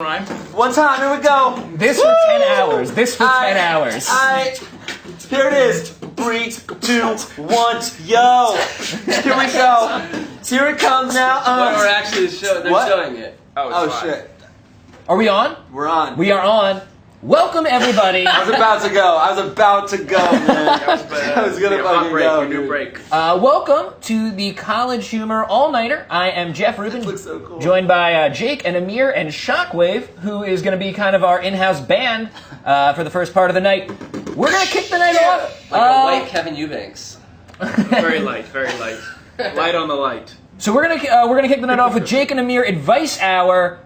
Rhyme. One time, here we go. This for 10 hours. This for 10 hours. Here it is. 3, 2, 1, yo. Here we go. Here it comes now. We're actually showing it. Oh shit. Are we on? We're on. We are on. Welcome, everybody. I was about to go, man. I was gonna fucking go. New break. Welcome to the College Humor All-Nighter. I am Jeff Rubin, Looks so cool. joined by Jake and Amir and Shockwave, who is going to be kind of our in-house band for the first part of the night. We're going to kick the night off. Like a white Kevin Eubanks. Very light, very light. Light on the light. So we're gonna kick the night off with Jake and Amir Advice Hour.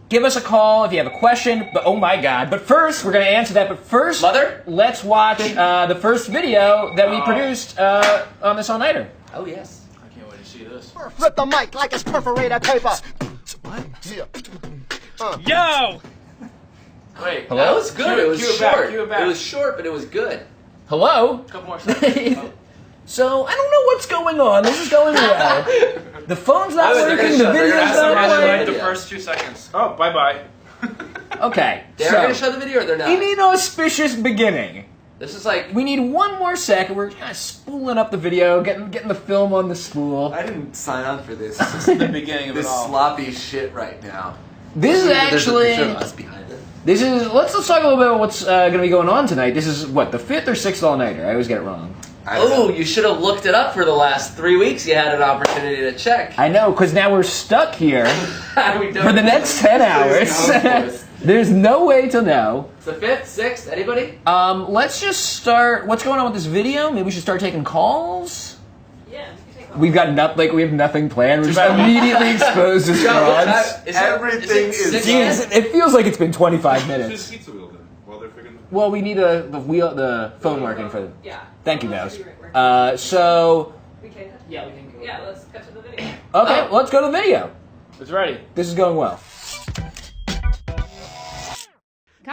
Give us a call if you have a question. But oh my God! But first, we're gonna answer that. But first, let's watch the first video that we produced on this all-nighter. Oh yes. I can't wait to see this. Rip the mic like it's perforated paper. What? Yo! Wait, Hello? that was good. It was Cue it back, short. cue it back. It was short, but it was good. Hello. A couple more seconds. Oh. So I don't know what's going on. This is going well. The phone's not working. The video's not Like playing. the first 2 seconds. Oh, bye-bye. Okay. They're gonna show the video or they're not? We need an auspicious beginning. This is like We need one more second. We're kind of spooling up the video, getting the film on the spool. I didn't sign up for this. The beginning of it This all. sloppy shit right now. This is There's a actually. picture of us behind it. This is. Let's talk a little bit about what's going to be going on tonight. This is what, the 5th or 6th all-nighter? I always get it wrong. oh, you should have looked it up for the last 3 weeks. You had an opportunity to check. I know, because now we're stuck here How do we know? for the next 10 hours. There's no way to know. It's the 5th, 6th. Anybody? Let's just start. What's going on with this video? Maybe we should start taking calls. Yeah, you can take off. We've got we have nothing planned. We're just immediately exposed as frauds. Everything is- Jeez, it feels like it's been 25 minutes. pizza wheel then, while they're figuring Well, we need the phone working for. Yeah. Thank you, Unless guys. you're right where- So We can. yeah, we can go. Yeah, let's cut to the video. Okay, let's go to the video. It's ready. This is going well.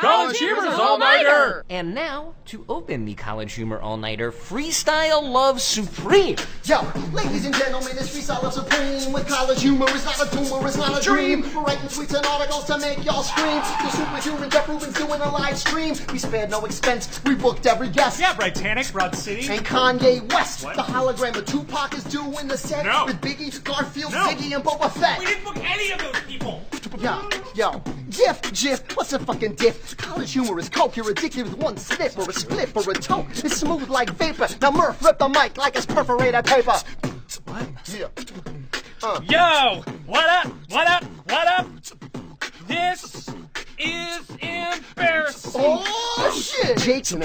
College Humor's All-Nighter! And now, to open the College Humor All-Nighter, Freestyle Love Supreme. Yo, ladies and gentlemen, it's Freestyle Love Supreme. With college humor, it's not a tumor, it's not a dream. We're writing tweets and articles to make y'all scream. The superhuman Jeff Rubin's doing a live stream. We spared no expense, we booked every guest. Yeah, Britannic, Broad City. And Kanye West, What? the hologram of Tupac is doing the set. No. With Biggie, Garfield, No. Ziggy, and Boba Fett. We didn't book any of those people. Yo, Jiff, what's a fucking diff? College humor is coke, you're addicted with one snip or a split or a toke. It's smooth like vapor. Now Murph, rip the mic like it's perforated paper. What? Yeah. Yo, what up? What up? What up? This is embarrassing. Oh shit! Jake and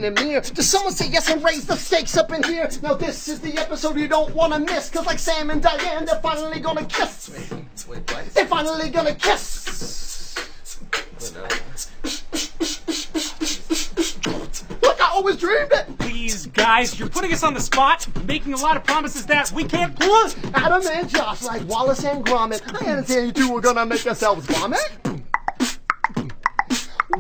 Amir. Does someone say yes and raise the stakes up in here? Now this is the episode you don't wanna miss. Cause like Sam and Diane, they're finally gonna kiss. Wait, what? They're finally gonna kiss. Look, I always dreamed it! Please, guys, you're putting us on the spot, making a lot of promises that we can't pull. Adam and Josh like Wallace and Gromit. I understand you two are gonna make yourselves vomit.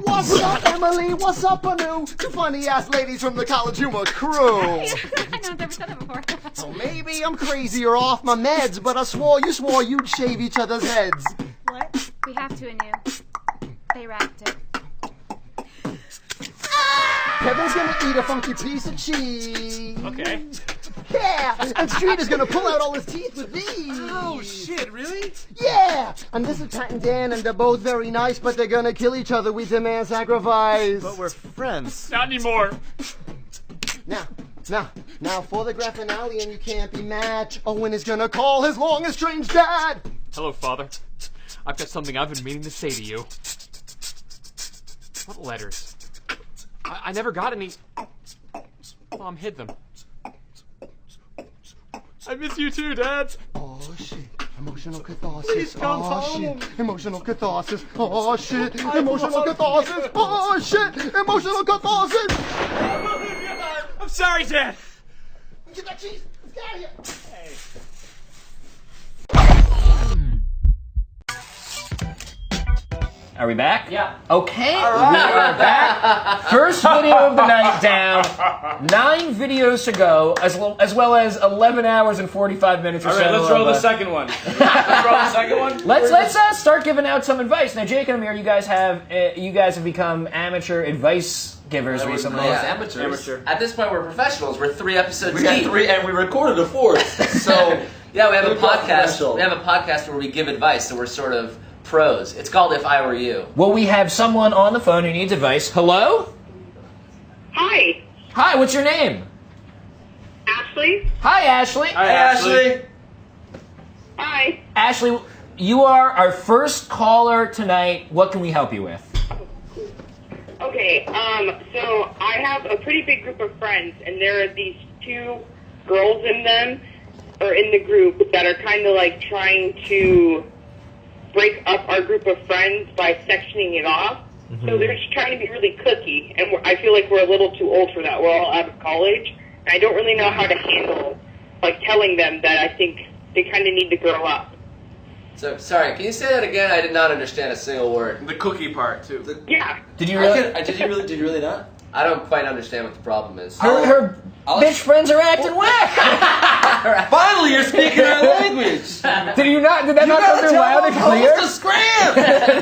What's up, Emily? What's up, Anu? Two funny-ass ladies from the College Humor crew. I know, I've never said that before. So maybe I'm crazy or off my meds, but I swore you'd shave each other's heads. What? We have to anew. They wrapped it. Kevin's gonna eat a funky piece of cheese. Okay. Yeah, and Street is gonna pull out all his teeth with these. Oh shit, really? Yeah, and this is Pat and Dan, and they're both very nice, but they're gonna kill each other. We demand sacrifice. But we're friends. Not anymore. Now for the grand finale, and you can't be matched. Owen is gonna call his long estranged dad. Hello, Father. I've got something I've been meaning to say to you. What letters? I never got any. Mom hid them. I miss you too, Dad. Oh shit, emotional catharsis. Please come oh home. shit, emotional catharsis. Oh shit, emotional catharsis. Oh shit, emotional catharsis. I'm sorry, Dad. Get that cheese. Let's get out of here. Are we back? Yeah. Okay, we are back. First video of the night down. 9 videos to go, as well as 11 hours and 45 minutes or All so. right, let's roll the second one. Let's roll the second one. Let's start giving out some advice. Now, Jake and Amir, you guys have become amateur advice givers recently. Yeah. Amateur. At this point, we're professionals. We're 3 episodes We got deep. 3, and we recorded a 4th. So Yeah, we have a We've got podcast. special. We have a podcast where we give advice, so we're sort of pros. It's called If I Were You. Well, we have someone on the phone who needs advice. Hello? Hi, Hi, what's your name? Ashley. Hi, Ashley. Hi, hey, Ashley. Hi. Ashley, you are our first caller tonight. What can we help you with? Okay, so I have a pretty big group of friends, and there are these 2 girls in the group that are kind of like trying to break up our group of friends by sectioning it off. So they're just trying to be really cookie, and I feel like we're a little too old for that. We're all out of college, and I don't really know how to handle, like, telling them that I think they kind of need to grow up. So, sorry, can you say that again? I did not understand a single word. The cookie part too. Yeah. Did you really? Did you really not? I don't quite understand what the problem is. Her bitch friends are acting whack. Finally, you're speaking our language. Did you not? Did that not come through loud and clear? to scram.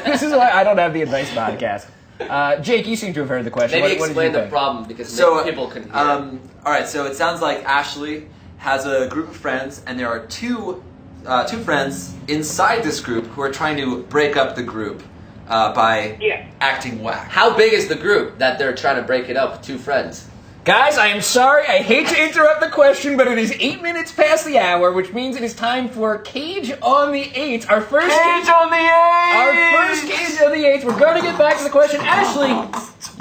This is why I don't have the advice podcast. Jake, you seem to have heard the question. Maybe What did explain you the think? problem, because So, people can hear. all right. So it sounds like Ashley has a group of friends, and there are two friends inside this group who are trying to break up the group by acting whack. How big is the group that they're trying to break it up with 2 friends? Guys, I am sorry. I hate to interrupt the question, but it is 8 minutes past the hour, which means it is time for Cage on the 8. Our first Cage on the 8. Our first Cage on the 8. We're going to get back to the question. Ashley,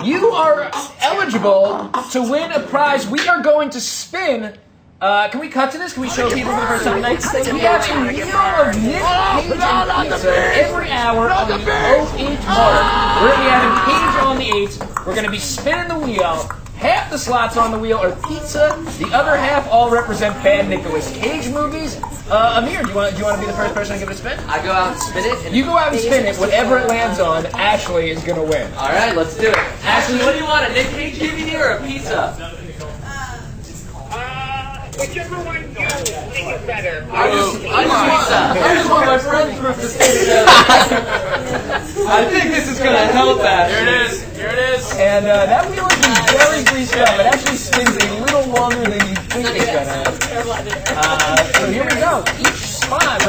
you are eligible to win a prize. We are going to spin. Can we cut to this? Can we show people for the first time tonight? We have a meal of Nick Cage and pizza every hour on the 08 mark. We're going to be having Cage on the 8. We're going to be spinning the wheel. Half the slots on the wheel are pizza. The other half all represent bad Nicolas Cage movies. Amir, do you want to be the first person to give it a spin? I go out and spin it? And You go out and spin it. Whatever it lands on, Ashley is going to win. All right, let's do it. Ashley, what do you want, a Nick Cage DVD or a pizza? Whichever one you think is better. I just want my friend group to stay together. I think this is gonna help that. Here it is. And that wheel has been very greased up. It actually spins a little longer than you think it's gonna. So here we go. Each spot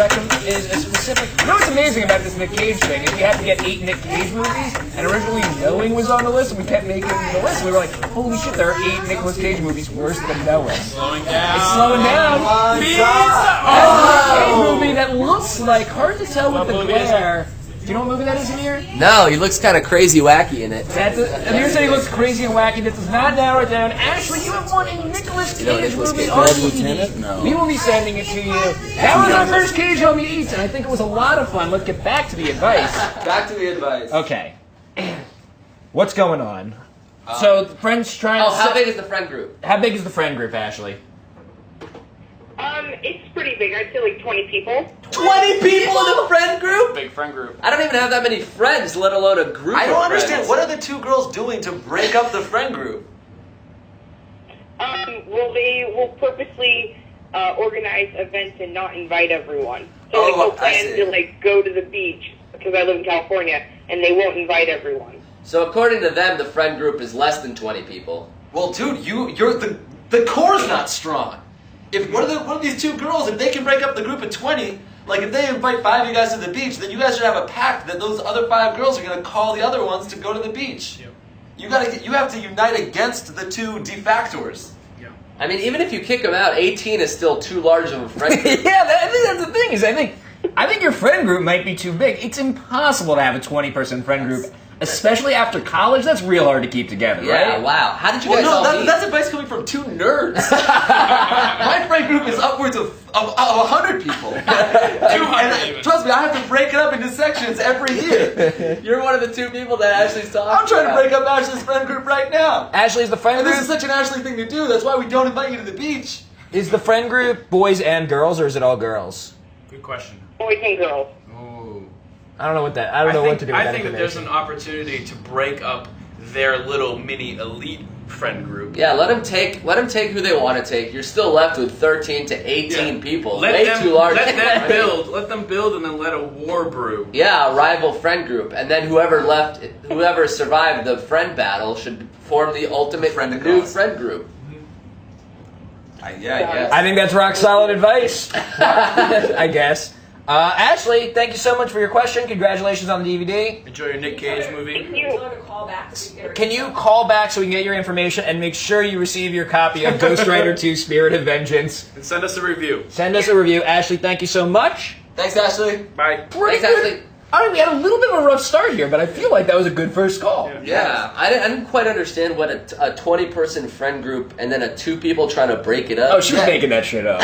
is a specific. You know what's amazing about this Nick Cage thing is we had to get 8 Nick Cage movies, and originally Knowing was on the list, and we kept making the list. We were like, holy shit, there are 8 Nicolas Cage movies worse than Knowing. Slowing down. It's slowing down. That's a Nick Cage movie that looks like, hard to tell with the glare. Do you know what movie that is, Amir? No, he looks kind of crazy wacky in it. Amir said he looks crazy and wacky. That does not narrow it down. Ashley, you have won a Nicolas Cage movie on DVD. No. We will be sending it to you. That was our first Cage on the Eats, and I think it was a lot of fun. Let's get back to the advice. Back to the advice. Okay. What's going on? So, friends trying to... How big is the friend group? How big is the friend group, Ashley? It's pretty big. I'd say like 20 people. 20 people in a friend group? Big friend group. I don't even have that many friends, let alone a group I of don't understand. friends. What are the 2 girls doing to break up the friend group? Well, they will purposely organize events and not invite everyone. So Oh, like, they'll I plan see. to like go to the beach because I live in California, and they won't invite everyone. So according to them, the friend group is less than 20 people. Well, dude, you're the core's not strong. If one of these 2 girls, if they can break up the group of 20, like if they invite 5 of you guys to the beach, then you guys should have a pact that those other 5 girls are gonna call the other ones to go to the beach. Yep. You have to unite against the 2 de factors. I mean, even if you kick them out, 18 is still too large of a friend group. Yeah, I think that's the thing. I think your friend group might be too big. It's impossible to have a 20-person friend group, especially after college. That's real hard to keep together, Yeah, right? wow. How did you Well, guys all no, meet? that's advice coming from 2 nerds. My friend group is upwards of 100 people. 200 and even. trust me, I have to break it up into sections every year. You're one of the 2 people that Ashley's talking I'm trying to about. break up Ashley's friend group right now. Ashley, is the friend And this group is such an Ashley thing to do. That's why we don't invite you to the beach. is the friend group boys and girls, or is it all girls? Good question. Boys and girls. Ooh. I don't know what that. I don't know what to do with I that think that there's information. an opportunity to break up their little mini elite friend group. Yeah, let them take who they want to take. You're still left with 13 to 18 people. Way too large. Let them build. Let them build, and then let a war brew. Yeah, a rival friend group, and then whoever survived the friend battle should form the ultimate new friend group. Yeah. I think that's rock solid advice. I guess. Ashley, thank you so much for your question. Congratulations on the DVD. Enjoy your Nick Cage movie. Can you call back so we can get your information and make sure you receive your copy of Ghost Rider 2 Spirit of Vengeance? And send us a review. Send us a review. Ashley, thank you so much. Thanks, Ashley. Bye. Thanks, Ashley. I mean, we had a little bit of a rough start here, but I feel like that was a good first call. Yeah, I didn't quite understand what a 20-person friend group and then 2 people trying to break it up. Oh, she was making that shit up.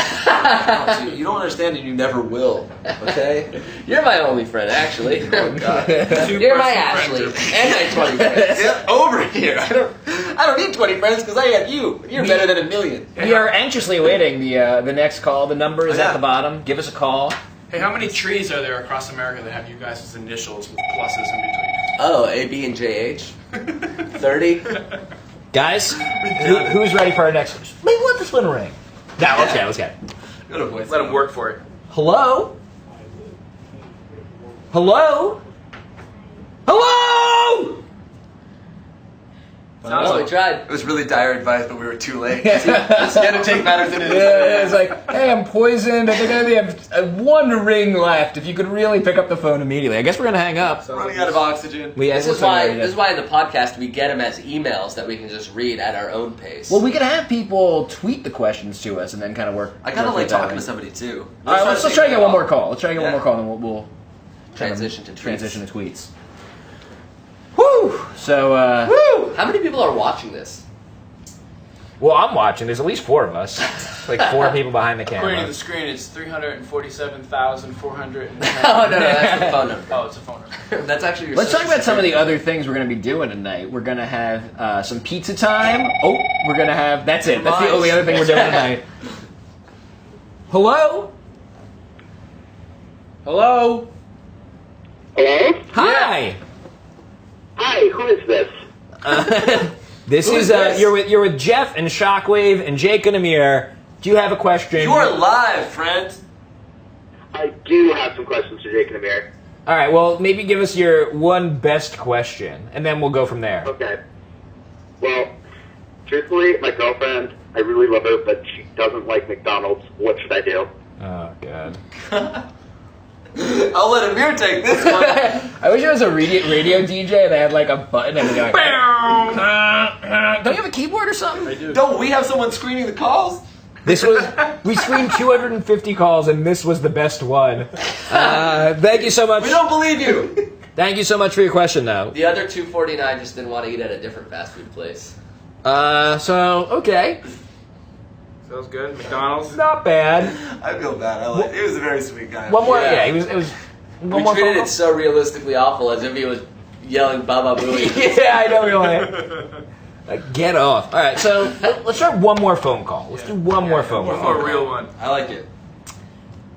You don't understand, and you never will. Okay. You're my only friend, actually. Oh God. You're my Ashley and my 20 friends. Get over here. I don't need 20 friends because I have you. You're better than a million. We are anxiously awaiting the next call. The number is at the bottom. Give us a call. Hey, how many trees are there across America that have you guys' initials with pluses in between? Oh, A, B, and JH. 30. Guys, who's ready for our next one? Maybe let this one ring. No, okay, let's get it. Let them work for it. Hello? Hello? Hello? Oh, we tried. It was really dire advice, but we were too late. It's gonna take matters in his Yeah, it's like, hey, I'm poisoned. I think I only have one ring left. If you could really pick up the phone immediately. I guess we're gonna hang up. running out of oxygen. This is why in the podcast we get them as emails that we can just read at our own pace. Well, we could have people tweet the questions to us and then kind of work. I kind of work like it that talking way. to somebody too. All right, let's try to get one more call. Let's try to get one more call, and then we'll Transition to tweets. Woo! So, Woo! How many people are watching this? Well, I'm watching. There's at least 4 of us. Like 4 people behind the According to camera. the screen, it's 347,410. Oh, no, that's the phone number. Oh, it's a phone number. That's actually your Let's talk social about some of the security other things we're going to be doing tonight. We're going to have some pizza time. Oh, we're going to have... That's it. That's the only other thing we're doing tonight. Hello? Hello? Hello? Hi! Hi, who is this? This is you're with Jeff and Shockwave and Jake and Amir. Do you have a question? You are live, friend. I do have some questions for Jake and Amir. All right. Well, maybe give us your one best question, and then we'll go from there. Okay. Well, truthfully, my girlfriend, I really love her, but she doesn't like McDonald's. What should I do? Oh God. I'll let Amir take this one. I wish it was a radio DJ and they had like a button and they're like, don't you have a keyboard or something? I do. Don't we have someone screening the calls? We screened 250 calls and this was the best one. Thank you so much. We don't believe you. Thank you so much for your question, though. The other 249 just didn't want to eat at a different fast food place. Okay. Sounds good. McDonald's. Not bad. I feel bad. He was a very sweet guy. One more, Yeah. it was one We more treated phone it so realistically awful, as if he was yelling "Baba Booey." Yeah, I know. You're like, get off. All right, so let's try one more phone call. Let's do one more phone One call. more real one. I like it.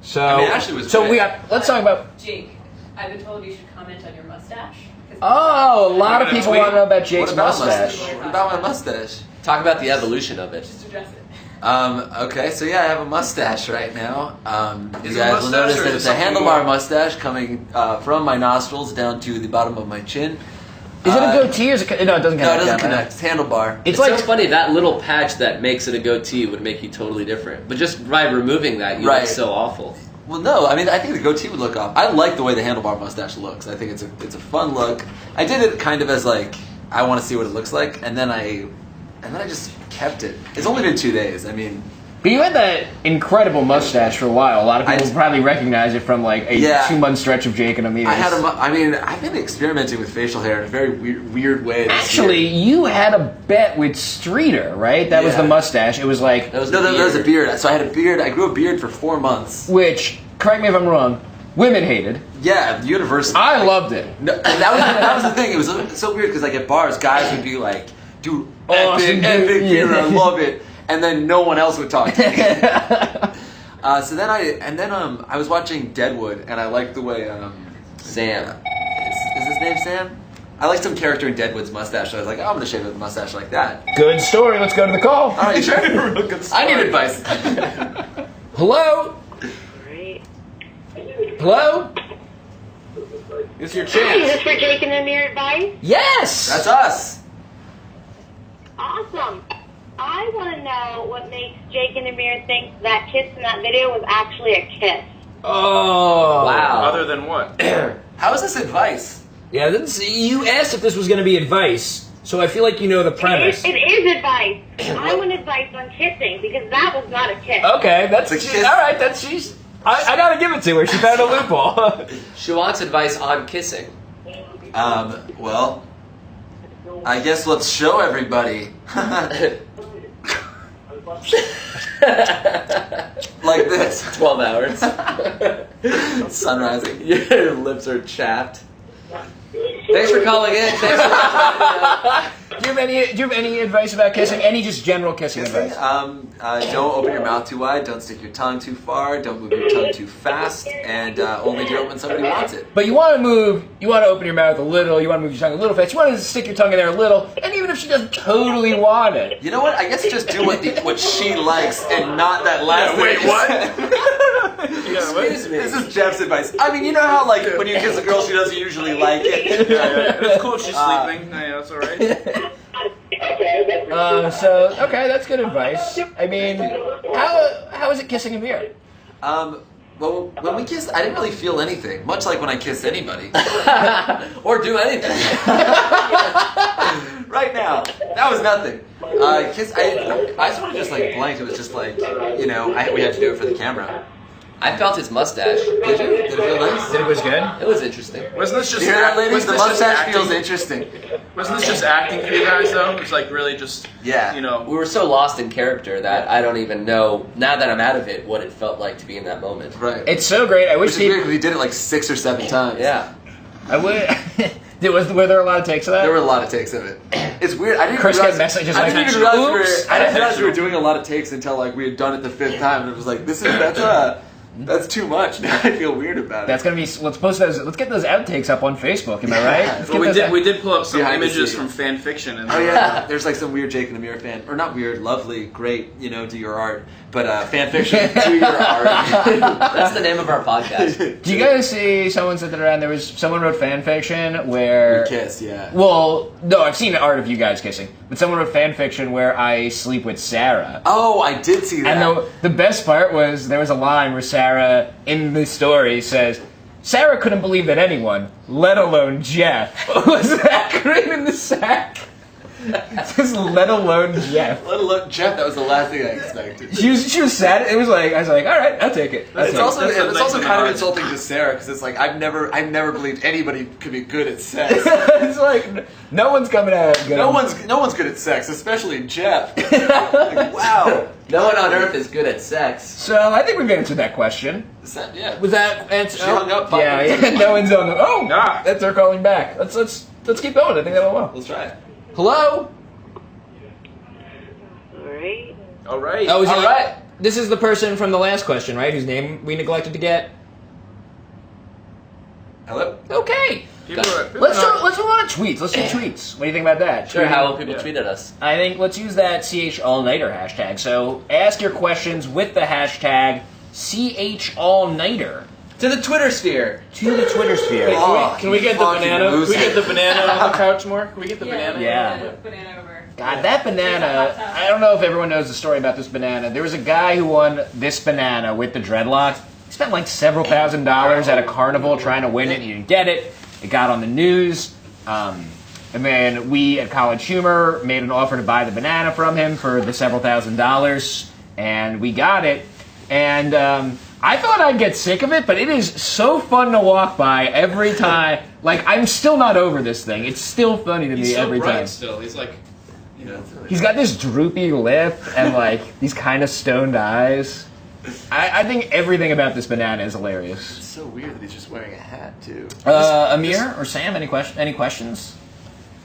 So, I mean, Ashley was so great. we got. Let's talk about. Jake, I've been told you should comment on your mustache. Oh, a lot of Tweet. people want to know about Jake's What about mustache. What about my mustache? Talk about the evolution of it. Just address it. Okay, so yeah, I have a mustache right now. You Is it guys a will mustache notice or that is it's it a something handlebar more? mustache coming from my nostrils down to the bottom of my chin. Is it a goatee or is it? No, it doesn't connect. No, it doesn't down, connect. It's handlebar. It's It's like so funny, that little patch that makes it a goatee would make you totally different. But just by removing that, you Right. look so awful. Well, no, I mean, I think the goatee would look off. I like the way the handlebar mustache looks. I think it's a fun look. I did it kind of as like, I want to see what it looks like, and then I just kept it. It's only been 2 days. I mean, But you had that incredible mustache for a while. A lot of people probably recognize it from like a 2-month stretch of Jake and Amir. I've been experimenting with facial hair in a very weird way. Actually, you had a bet with Streeter, right? That was the mustache. It was like... That was a beard. So I had a beard. I grew a beard for 4 months. Which, correct me if I'm wrong, women hated. Yeah, universally. I loved it. No, and that was the thing. It was so weird because like at bars, guys would be like, dude, epic beard, I love it. And then no one else would talk to me. So then I was watching Deadwood, and I liked the way Sam. Is his name Sam? I like some character in Deadwood's mustache, so I was like, oh, I'm gonna shave it with a mustache like that. Good story. Let's go to the call. All right, you sure? I need advice. Hello? Hello? It's your Is chance. this for Jake and Amir Advice? Yes! That's us. Awesome. I want to know what makes Jake and Amir think that kiss in that video was actually a kiss. Oh. Wow. Other than what? How is this advice? Yeah, you asked if this was going to be advice, so I feel like you know the premise. It is advice. I want advice on kissing because that was not a kiss. Okay, that's a kiss. all right. I gotta give it to her. She found a loophole. She wants advice on kissing. Well, I guess let's show everybody. Like this. 12 hours. Sun rising. Your lips are chapped. Thanks for calling in. Thanks for Do you have any advice about kissing? Any just general kissing advice? Don't open your mouth too wide. Don't stick your tongue too far. Don't move your tongue too fast. And only do it when somebody wants it. But you want to move. You want to open your mouth a little. You want to move your tongue a little fast. You want to stick your tongue in there a little. And even if she doesn't totally want it, You know what? I guess just do what she likes and not that last thing. Wait, what? Excuse me. This is Jeff's advice. I mean, you know how like when you kiss a girl, she doesn't usually like it. It's cool if she's sleeping. Yeah, that's alright. okay, that's good advice. I mean, how is it kissing Amir? Well, when we kissed, I didn't really feel anything. Much like when I kissed anybody. or do anything. Right now, that was nothing. I sort of just like blanked. It was just like, we had to do it for the camera. I felt his mustache. Did you? Did it feel nice? It was good. It was interesting. Wasn't this just You hear that, ladies? wasn't The this just mustache acting? feels interesting. Wasn't this just acting for you guys though? It was like really just Yeah. We were so lost in character that I don't even know, now that I'm out of it, what it felt like to be in that moment. Right. It's so great. I wish Which is weird because we did it like 6 or 7 times. Yeah. I would. Were there a lot of takes of that? There were a lot of takes of it. It's weird. I didn't Chris realize, got messages I like, didn't even realize "Oops." I didn't realize we were doing a lot of takes until like we had done it the 5th time, and it was like, that's too much. Now I feel weird about it. That's gonna be. Let's post those. Let's get those outtakes up on Facebook. Am I right? Let's Well, get those we did pull up some Behind the images scenes. from fan fiction and Oh yeah, there's like some weird Jake and Amir fan, or not weird, lovely, great, do your art, but fan fiction, do your art. That's the name of our podcast. Do you guys see someone said that around? Someone wrote fan fiction where We kiss, yeah. Well, no, I've seen art of you guys kissing, but someone wrote fan fiction where I sleep with Sarah. Oh, I did see that. And the best part was there was a line where Sarah in the story says, "Sarah couldn't believe that anyone, let alone Jeff, was that great in the sack." It says, "Let alone Jeff." Let alone Jeff. That was the last thing I expected. She was sad. It was like I was like, all right, I'll take it. It's also That's it's also nice kind of and insulting to Sarah because it's like I've never believed anybody could be good at sex. It's like no one's coming out good. No one's good at sex, especially Jeff. Like, wow. No one on earth is good at sex. So I think we've answered that question. Yeah. Was that answer? She hung up. Yeah. No one's on the. Oh, Nah. that's her calling back. Let's keep going. I think that'll well. Let's try it. Hello. Alright. all right. Oh, All right. This is the person from the last question, right? Whose name we neglected to get. Hello. Okay. People are Let's not- move on to tweets. Let's do tweets. What do you think about that? Sure, how will people Yeah. tweet at us? I think let's use that CHAllnighter hashtag. So ask your questions with the hashtag CHAllnighter To the Twitter sphere. to the Twitter sphere. Oh, Can we get the fucking banana? Can we loser. get the banana on the couch more? Can we get the banana? Yeah. Banana over. God, that banana. I don't know if everyone knows the story about this banana. There was a guy who won this banana with the dreadlocks. He spent like several $1,000s at a carnival trying to win it. He didn't get it. It got on the news. And then we at College Humor made an offer to buy the banana from him for the several $1,000s. And we got it. And I thought I'd get sick of it, but it is so fun to walk by every time. Like, I'm still not over this thing. It's still funny to me He's so every bright time. still. He's like, He's got this droopy lip and like these kind of stoned eyes. I think everything about this banana is hilarious. It's so weird that he's just wearing a hat too. Amir or Sam, any questions?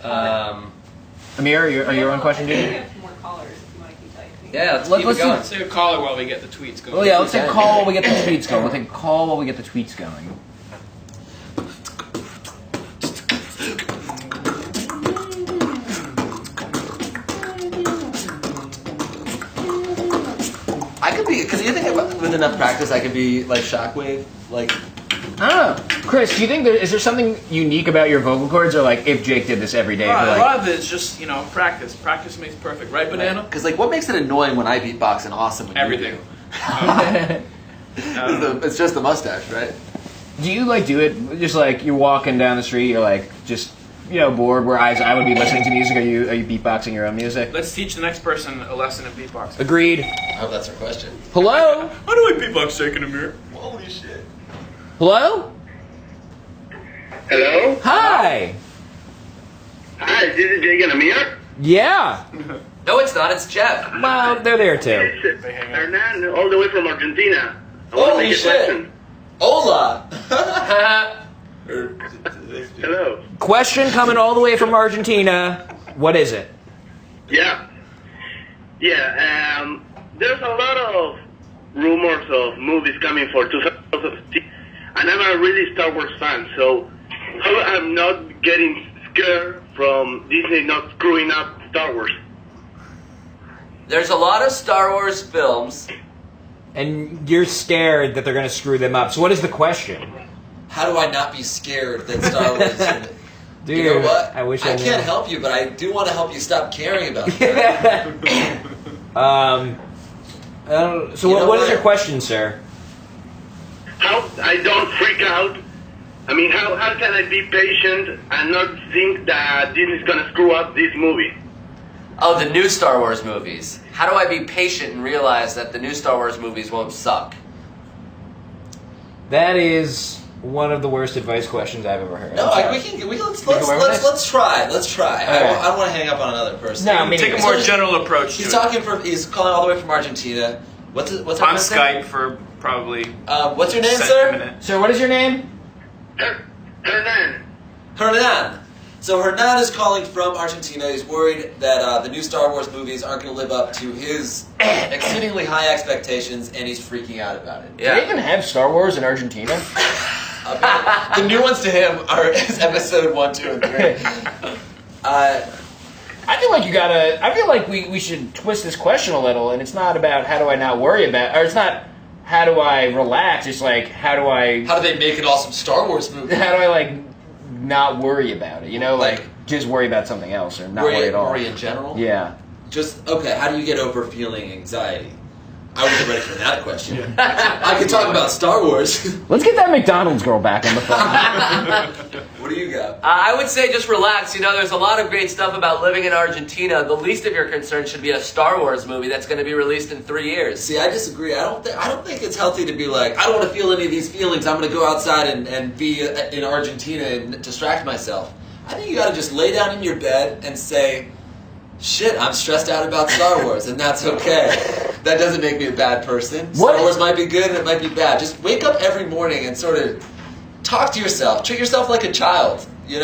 Amir, are you on question I think we duty? have more callers if you want to keep typing. Yeah, let's Let's keep it going. let's take a caller while we get the tweets going. Well, yeah, let's take a call while we get the tweets going. We'll take a call while we get the tweets going. could be, because you think with enough practice, I could be like Shockwave, like. I don't know. Chris, do you think is there something unique about your vocal cords, or like if Jake did this every day? A like, lot of it's just, practice. Practice makes perfect, right, Banana? Because like, what makes it annoying when I beatbox and awesome when Everything. you do? It's just the mustache, right? do you like do it just like you're walking down the street, you're like just bored? Where I would be listening to music. Are you beatboxing your own music? Let's teach the next person a lesson in beatboxing. Agreed. I hope that's our question. Hello. How do I beatbox, Jake and Amir? Holy shit. Hello. Hello? Hi. Hi, this is Jake and Amir? Yeah. No, it's not. It's Jeff. Well, they're there too. It's Hernan, all the way from Argentina. I want to Holy make a shit. question. Hola. Hello. Question coming all the way from Argentina. What is it? Yeah. Yeah, there's a lot of rumors of movies coming for 2016, and I'm a really Star Wars fan, so how I'm not getting scared from Disney not screwing up Star Wars. There's a lot of Star Wars films. And you're scared that they're going to screw them up. So what is the question? How do I not be scared that Star Wars is in it? Dude, You know what? I wish I knew. can't help you, but I do want to help you stop caring about it. So You know what is what? your question, sir? How I don't freak out. I mean, how can I be patient and not think that Disney's gonna screw up this movie? Oh, the new Star Wars movies. How do I be patient and realize that the new Star Wars movies won't suck? That is one of the worst advice questions I've ever heard. No, let's try. Let's try. Okay. I don't want to hang up on another person. No, I mean, Take a more general approach to He's it. talking from. He's calling all the way from Argentina. What's our On friend's name? Skype for probably What's your name, a sir? minute. Sir, what is your name? Hernan. Hernan. So Hernan is calling from Argentina. He's worried that the new Star Wars movies aren't going to live up to his exceedingly high expectations, and he's freaking out about it. Do they even have Star Wars in Argentina? The new ones to him are episode 1, 2, and 3. I feel like you gotta. I feel like we should twist this question a little, and it's not about how do I not worry about, or it's not how do I relax. It's like how do they make an awesome Star Wars movie? How do I like not worry about it? Like just worry about something else, or not worry at all. Worry in general? Yeah. Just, okay, how do you get over feeling anxiety? I wasn't ready for that question. I could talk about Star Wars. Let's get that McDonald's girl back on the phone. What do you got? I would say just relax. There's a lot of great stuff about living in Argentina. The least of your concerns should be a Star Wars movie that's going to be released in 3 years. See, I disagree. I don't think it's healthy to be like, I don't want to feel any of these feelings. I'm going to go outside and be in Argentina and distract myself. I think you got to just lay down in your bed and say, shit, I'm stressed out about Star Wars, and that's okay. That doesn't make me a bad person. Star Wars might be good and it might be bad. Just wake up every morning and sort of talk to yourself. Treat yourself like a child, Be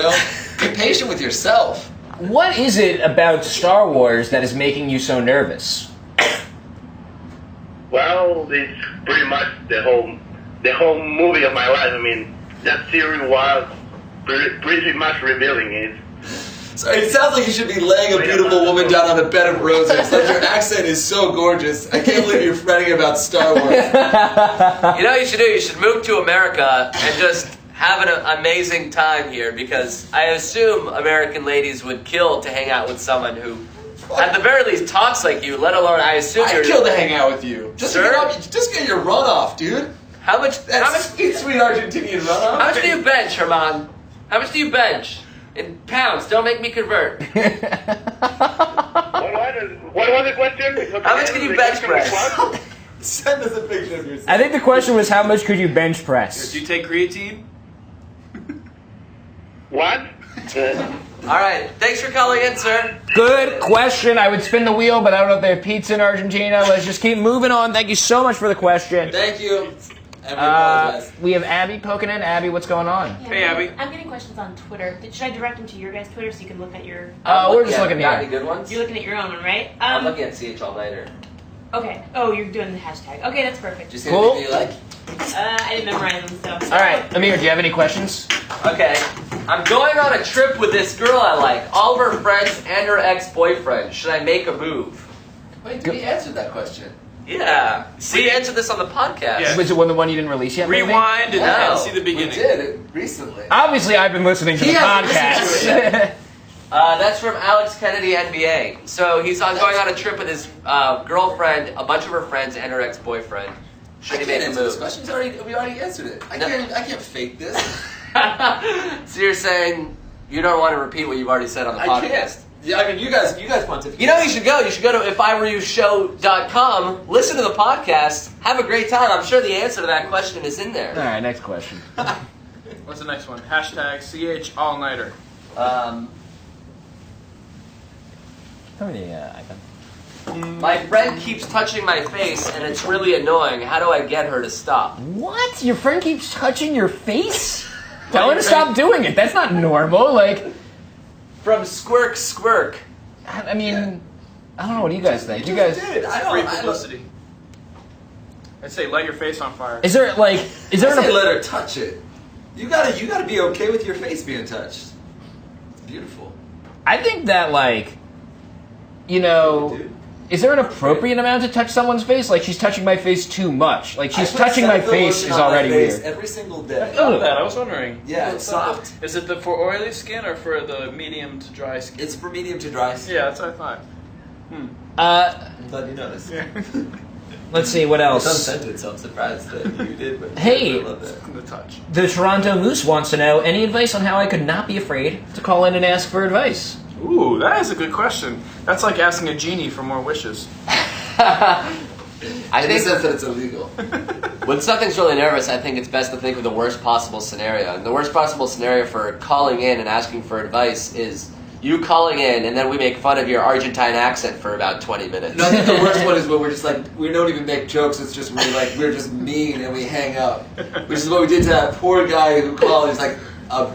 patient with yourself. What is it about Star Wars that is making you so nervous? Well, it's pretty much the whole movie of my life. I mean, that series was pretty much revealing it. So it sounds like you should be laying a beautiful woman down on a bed of roses. Like your accent is so gorgeous. I can't believe you're fretting about Star Wars. You know what you should do? You should move to America and just have an amazing time here, because I assume American ladies would kill to hang out with someone who, at the very least, talks like you, let alone I assume I'd you're... kill to hang out with you. Just Sir? get your runoff, dude. How much sweet Argentinian runoff? How much do you bench, Herman? How much do you bench? In pounds, don't make me convert. What was the question? How much can you bench press? Send us a picture of yourself. I think the question was how much could you bench press? Do you take creatine? What? Alright, thanks for calling in, sir. Good question. I would spin the wheel, but I don't know if they have pizza in Argentina. Let's just keep moving on. Thank you so much for the question. Thank you. And we apologize. We have Abby poking in. Abby, what's going on? Yeah, Hey, Abby. I'm getting questions on Twitter. Should I direct them to your guys' Twitter so you can look at your... We're just looking Got here. any good ones? You're looking at your own one, right? I'm looking at CH All Nighter. Okay. Oh, you're doing the hashtag. Okay, that's perfect. Just Cool. anything you like? I didn't memorize them, so... All right, Amir, do you have any questions? Okay. I'm going on a trip with this girl I like, all of her friends and her ex-boyfriend. Should I make a move? Wait, we answered that question. Yeah. See, answer this on the podcast. Yeah. Was it the one you didn't release yet? maybe? Rewind and No. see the beginning. We did it recently. Obviously, I've been listening to the podcast. That's from Alex Kennedy, NBA. So he's going on a trip with his girlfriend, a bunch of her friends, and her ex-boyfriend. Should he I make can't a answer this move? question. We already answered it. I can't fake this. So you're saying you don't want to repeat what you've already said on the I podcast? can't. Yeah, I mean, you guys pontificate. You know you should go. You should go to ifereyoushow.com, listen to the podcast, have a great time. I'm sure the answer to that question is in there. All right, next question. What's the next one? Hashtag CH All Nighter. Tell me the icon. My friend keeps touching my face, and it's really annoying. How do I get her to stop? What? Your friend keeps touching your face? Tell her to stop doing it. That's not normal. Like, from Squirk Squirk. I mean, I don't know. What do you guys think? You guys? Free publicity. I'd say light your face on fire. Is there like? Is there? I say let her touch it. You gotta be okay with your face being touched. It's beautiful. I think that like, you know. Is there an appropriate amount to touch someone's face? Like, she's touching my face too much. Like, she's touching my face is already weird. Every single day. I thought of that. I was wondering. Yeah, it's soft. Is it for oily skin or for the medium to dry skin? It's for medium to dry skin. Yeah, that's what I thought. I'm glad you noticed. Yeah. Let's see what else. It's unscented, so I'm surprised that you did. But Hey. I love that. The touch. The Toronto Moose wants to know any advice on how I could not be afraid to call in and ask for advice. Ooh, that is a good question. That's like asking a genie for more wishes. I In the think sense that it's illegal. when something's really nervous, I think it's best to think of the worst possible scenario. And the worst possible scenario for calling in and asking for advice is you calling in, and then we make fun of your Argentine accent for about 20 minutes. No, I think the worst one is when we're just like, we don't even make jokes, it's just we're just mean and we hang up. Which is what we did to that poor guy who called. He's like a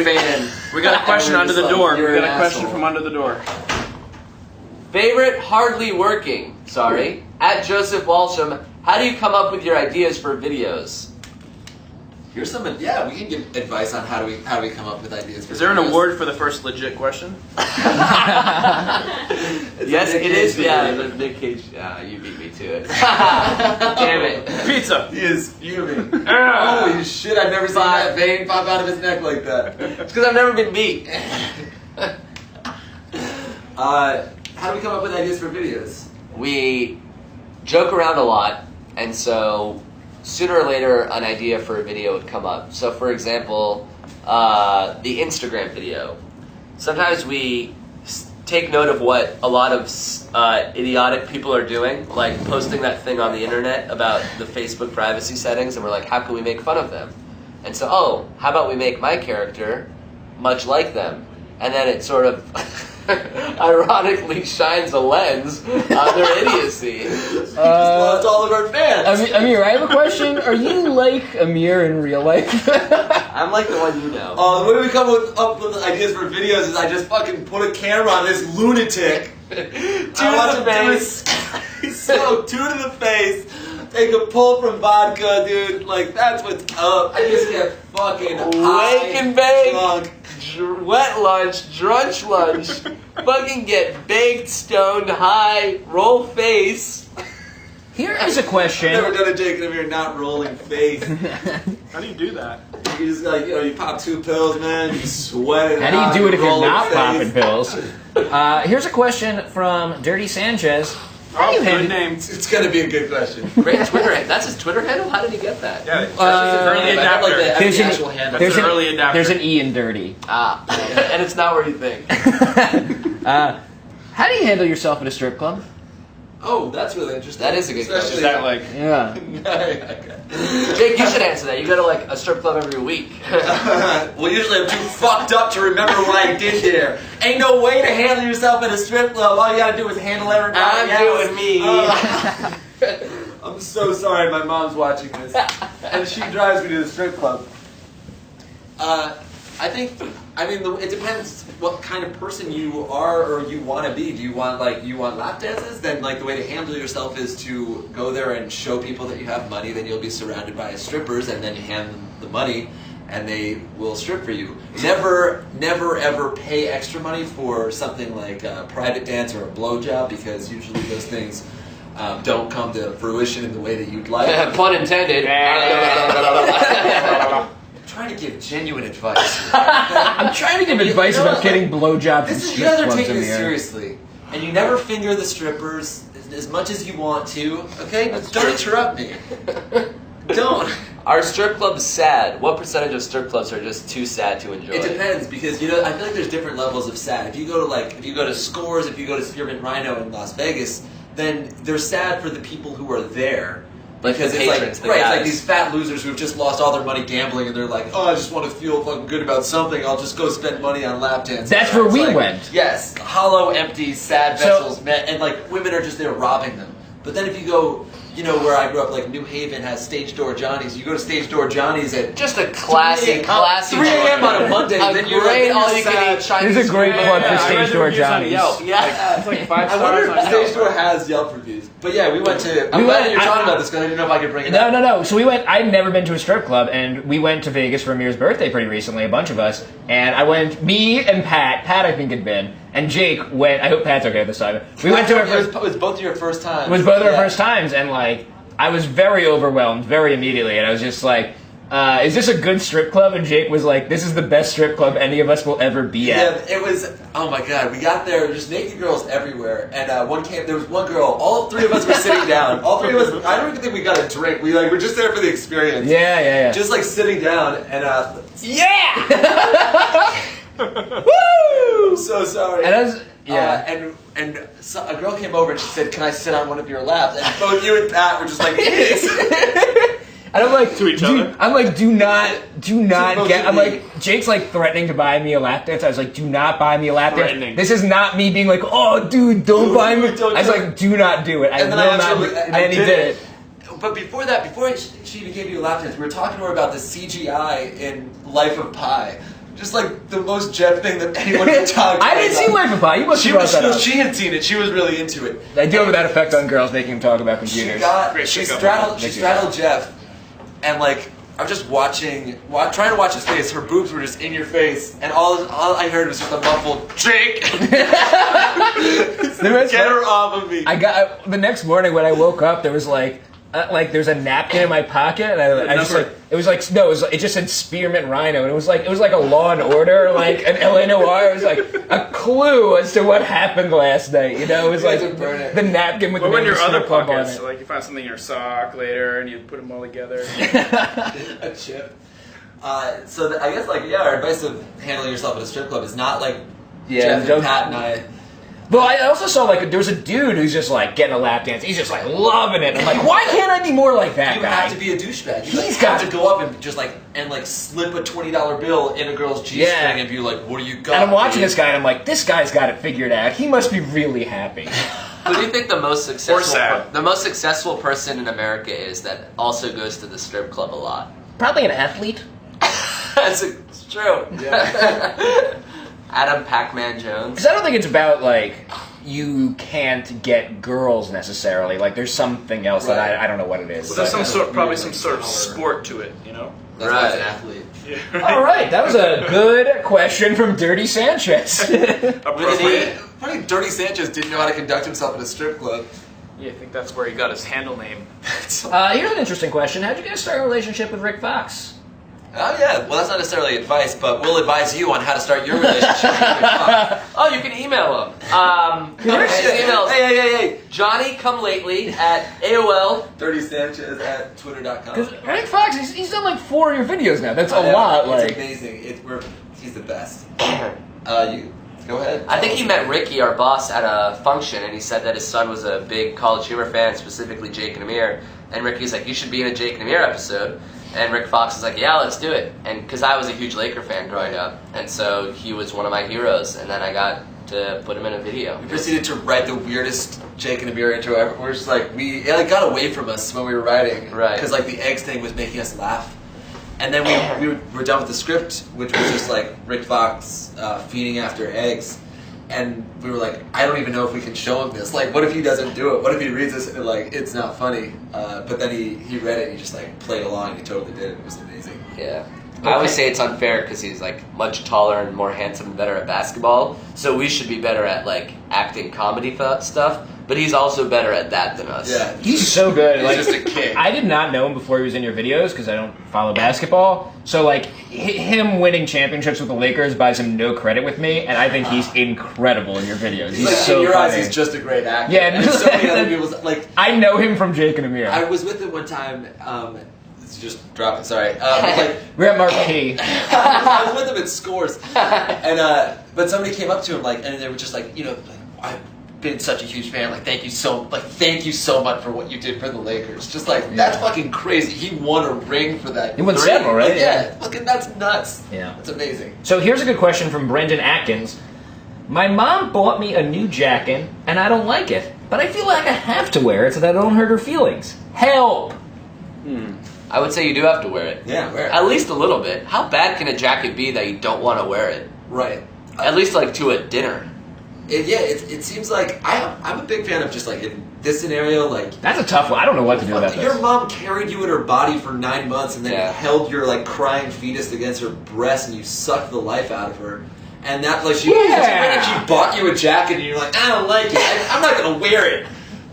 fan. We got a question And we're under just the like, door. We "You're got an a question asshole." from under the door. Favorite hardly working, at Joseph Walsham, how do you come up with your ideas for videos? Here's some. Yeah, we can give advice on how do we come up with ideas. For Is there an videos. award for the first legit question? Yes, it is. Yeah, the Nick Cage. You beat me to it. Damn it. Pizza. He is fuming. Holy shit! I've never seen that vein pop out of his neck like that. It's because I've never been beat. How do we come up with ideas for videos? We joke around a lot, and so sooner or later an idea for a video would come up. So for example, the Instagram video. Sometimes we take note of what a lot of idiotic people are doing, like posting that thing on the internet about the Facebook privacy settings, and we're like, how can we make fun of them? And so, how about we make my character much like them? And then it sort of ironically shines a lens on their idiocy. Just lost all of our fans. Amir, I have a question. Are you like Amir in real life? I'm like the one you know. The way we come up with ideas for videos is I just fucking put a camera on this lunatic. Two to the face. So, two to the face. Take a pull from vodka, dude. Like, that's what's up. I just get fucking high, Wake and bake. drunk. Wet lunch, drunch lunch, fucking get baked, stoned, high, roll face. Here is a question. I've never done a Jake and Amir not rolling face. How do you do that? You just like, you pop 2 pills, man. You sweat it How do out, you do it if you're rolling not face. popping pills? Here's a question from Dirty Sanchez. How do you Good handle? name. It's gonna be a good question. Great Twitter handle. That's his Twitter handle? How did he get that? Yeah, it's I early have adapter. like the There's an- actual handle. There's an an early adapter. There's an E in Dirty. And it's not where you think. How do you handle yourself at a strip club? Oh, that's really interesting. That is a good Especially- Is that like? Yeah. Jake, you should answer that. You go to like a strip club every week. Well, usually I'm too fucked up to remember what I did there. Ain't no way to handle yourself at a strip club. All you gotta do is handle everybody I'm else. doing me. I'm so sorry my mom's watching this. And she drives me to the strip club. It depends what kind of person you are or you want to be. Do you want lap dances? Then like the way to handle yourself is to go there and show people that you have money. Then you'll be surrounded by strippers, and then you hand them the money, and they will strip for you. Never ever pay extra money for something like a private dance or a blowjob, because usually those things don't come to fruition in the way that you'd like. Pun intended. I'm trying to give genuine advice. I'm trying to give advice about getting blowjobs in You strip guys are clubs, taking this Amir. seriously, and you never finger the strippers as much as you want to. Okay, don't interrupt me. Don't. Are strip clubs sad? What percentage of strip clubs are just too sad to enjoy? It depends because I feel like there's different levels of sad. If you go to Scores, if you go to Spearmint Rhino in Las Vegas, then they're sad for the people who are there. Because the it's patrons, the it's guys. like these fat losers who have just lost all their money gambling, and they're like, oh, I just want to feel fucking good about something. I'll just go spend money on lap dances. That's where It's we like, went. Yes, hollow, empty, sad So- vessels, and like women are just there robbing them. But then if you go, where I grew up, like New Haven has Stage Door Johnny's. You go to Stage Door Johnny's at Just a classy 3 a.m. on a Monday. A then you're great like, all-you-can-eat Chinese. There's a great plug for I read Stage the Door reviews on Johnny's. Yelp. Yeah. It's like 5 I wonder stars if on Stage Yelp. Door has Yelp reviews. But yeah, we went to. I'm glad that you're talking about this because I didn't know if I could bring it up. No. So we went. I'd never been to a strip club, and we went to Vegas for Amir's birthday pretty recently. A bunch of us, and I went. Me and Pat. Pat, I think, had been, and Jake went. I hope Pat's okay this time. We went to our first. It was both of your first times. It was both of our first times, and like I was very overwhelmed very immediately, and I was just like, "Is this a good strip club?" And Jake was like, "This is the best strip club any of us will ever be at." Yeah, it was. Oh my god, we got there. There's naked girls everywhere, and there was one girl. All three of us were sitting down. All three of us. I don't even think we got a drink. We're just there for the experience. Yeah. Just like sitting down, and yeah. woo! So sorry. And I was and so a girl came over and she said, "Can I sit on one of your laps?" And both you and Pat were just like, "Yes." And I'm like, To each other? I'm like, do not both get. of I'm me. like, Jake's like threatening to buy me a lap dance. I was like, do not buy me a lap dance. Threatening. This is not me being like, oh, dude, don't buy me. Don't I was do it. like, do not do it. I And will then I not. actually- And I then he did did it. it. But before that, before she even gave you a lap dance, we were talking to her about the CGI in Life of Pi. Just like the most Jeff thing that anyone could talk about. I didn't see Life of Pi. You must have brought that up. She had seen it. She was really into it. I do have that effect on girls making them talk about She computers. straddled Jeff, and like I was just trying to watch his face. Her boobs were just in your face, and all I heard was just a muffled Jake. Get her off of me. I got the next morning when I woke up. There was like there's a napkin in my pocket, and I just like it was like it just said Spearmint Rhino, and it was like a Law and Order, like an LA Noire. It was like a clue as to what happened last night. It was like the napkin with What the were name your of the other strip club on pockets? it. Like you found something in your sock later, and you put them all together. A chip. So I guess our advice of handling yourself at a strip club is not like Jeff and don't- Pat and I. But I also saw there was a dude who's just like getting a lap dance. He's just like loving it. I'm like, why can't I be more like that You guy? have to be a douchebag. He's got got to go up and just slip a $20 bill in a girl's G-string and be like, "What do you got?" And I'm watching dude?" this guy, and I'm like, this guy's got it figured out. He must be really happy. Who do you think the most successful sad. the most successful person in America is that also goes to the strip club a lot? Probably an athlete. It's true. Adam Pac-Man Jones. Because I don't think it's about you can't get girls necessarily. Like there's something else that I don't know what it is. Well, there's probably some sort of sport to it, you know. That's why he's an athlete. Yeah. All right, that was a good question from Dirty Sanchez. Appropriate. Funny, Dirty Sanchez didn't know how to conduct himself at a strip club. Yeah, I think that's where he got his handle name. Here's an interesting question: how'd you guys start a relationship with Rick Fox? Oh yeah, well that's not necessarily advice, but we'll advise you on how to start your relationship with Rick Fox. Oh, you can email him. His email is Hey. JohnnyComeLately@AOL. Dirty Sanchez at Twitter.com. Because Rick Fox, he's done like 4 of your videos now. That's a Yeah, lot. It's amazing. He's the best. You go ahead. I think he met Ricky, our boss, at a function, and he said that his son was a big College Humor fan, specifically Jake and Amir. And Ricky's like, "You should be in a Jake and Amir episode." And Rick Fox was like, "Yeah, let's do it." And because I was a huge Laker fan growing up, and so he was one of my heroes. And then I got to put him in a video. We proceeded to write the weirdest Jake and Amir intro ever. We're just like, it got away from us when we were writing. Right. Because the eggs thing was making us laugh. And then we were done with the script, which was just Rick Fox feeding after eggs. And we were like, I don't even know if we can show him this. What if he doesn't do it? What if he reads this and it's not funny? But then he read it and he just played along and he totally did it. It was amazing. Yeah. I always say it's unfair because he's like much taller and more handsome and better at basketball. So we should be better at like acting comedy stuff. But he's also better at that than us. Yeah. He's so good. Like, He's just a king. I did not know him before he was in your videos because I don't follow basketball. So like him winning championships with the Lakers buys him no credit with me, and I think he's incredible in your videos. He's Like, so in your funny. eyes, he's just a great actor. Yeah, and so many other people like. I know him from Jake and Amir. I was with him one time. It's just dropping. Sorry. Like We're at Mark P. I was with him at Scores, and but somebody came up to him like, and they were just like, like, I've been such a huge fan. Like, thank you so much for what you did for the Lakers. Just like that's fucking crazy. He won a ring for that. He won several, right? Like, yeah, fucking that's nuts. Yeah, that's amazing. So here's a good question from Brendan Atkins. My mom bought me a new jacket, and I don't like it, but I feel like I have to wear it so that I don't hurt her feelings. Help! I would say you do have to wear it. Yeah, wear it. At least a little bit. How bad can a jacket be that you don't want to wear it? Right. At least like to a dinner. It seems like I'm a big fan of just like in this scenario, like that's a tough one. I don't know what to do about this. Your mom carried you in her body for 9 months and then held your like crying fetus against her breast and you sucked the life out of her. And that like she bought you a jacket and you're like, I don't like it. I'm not gonna wear it.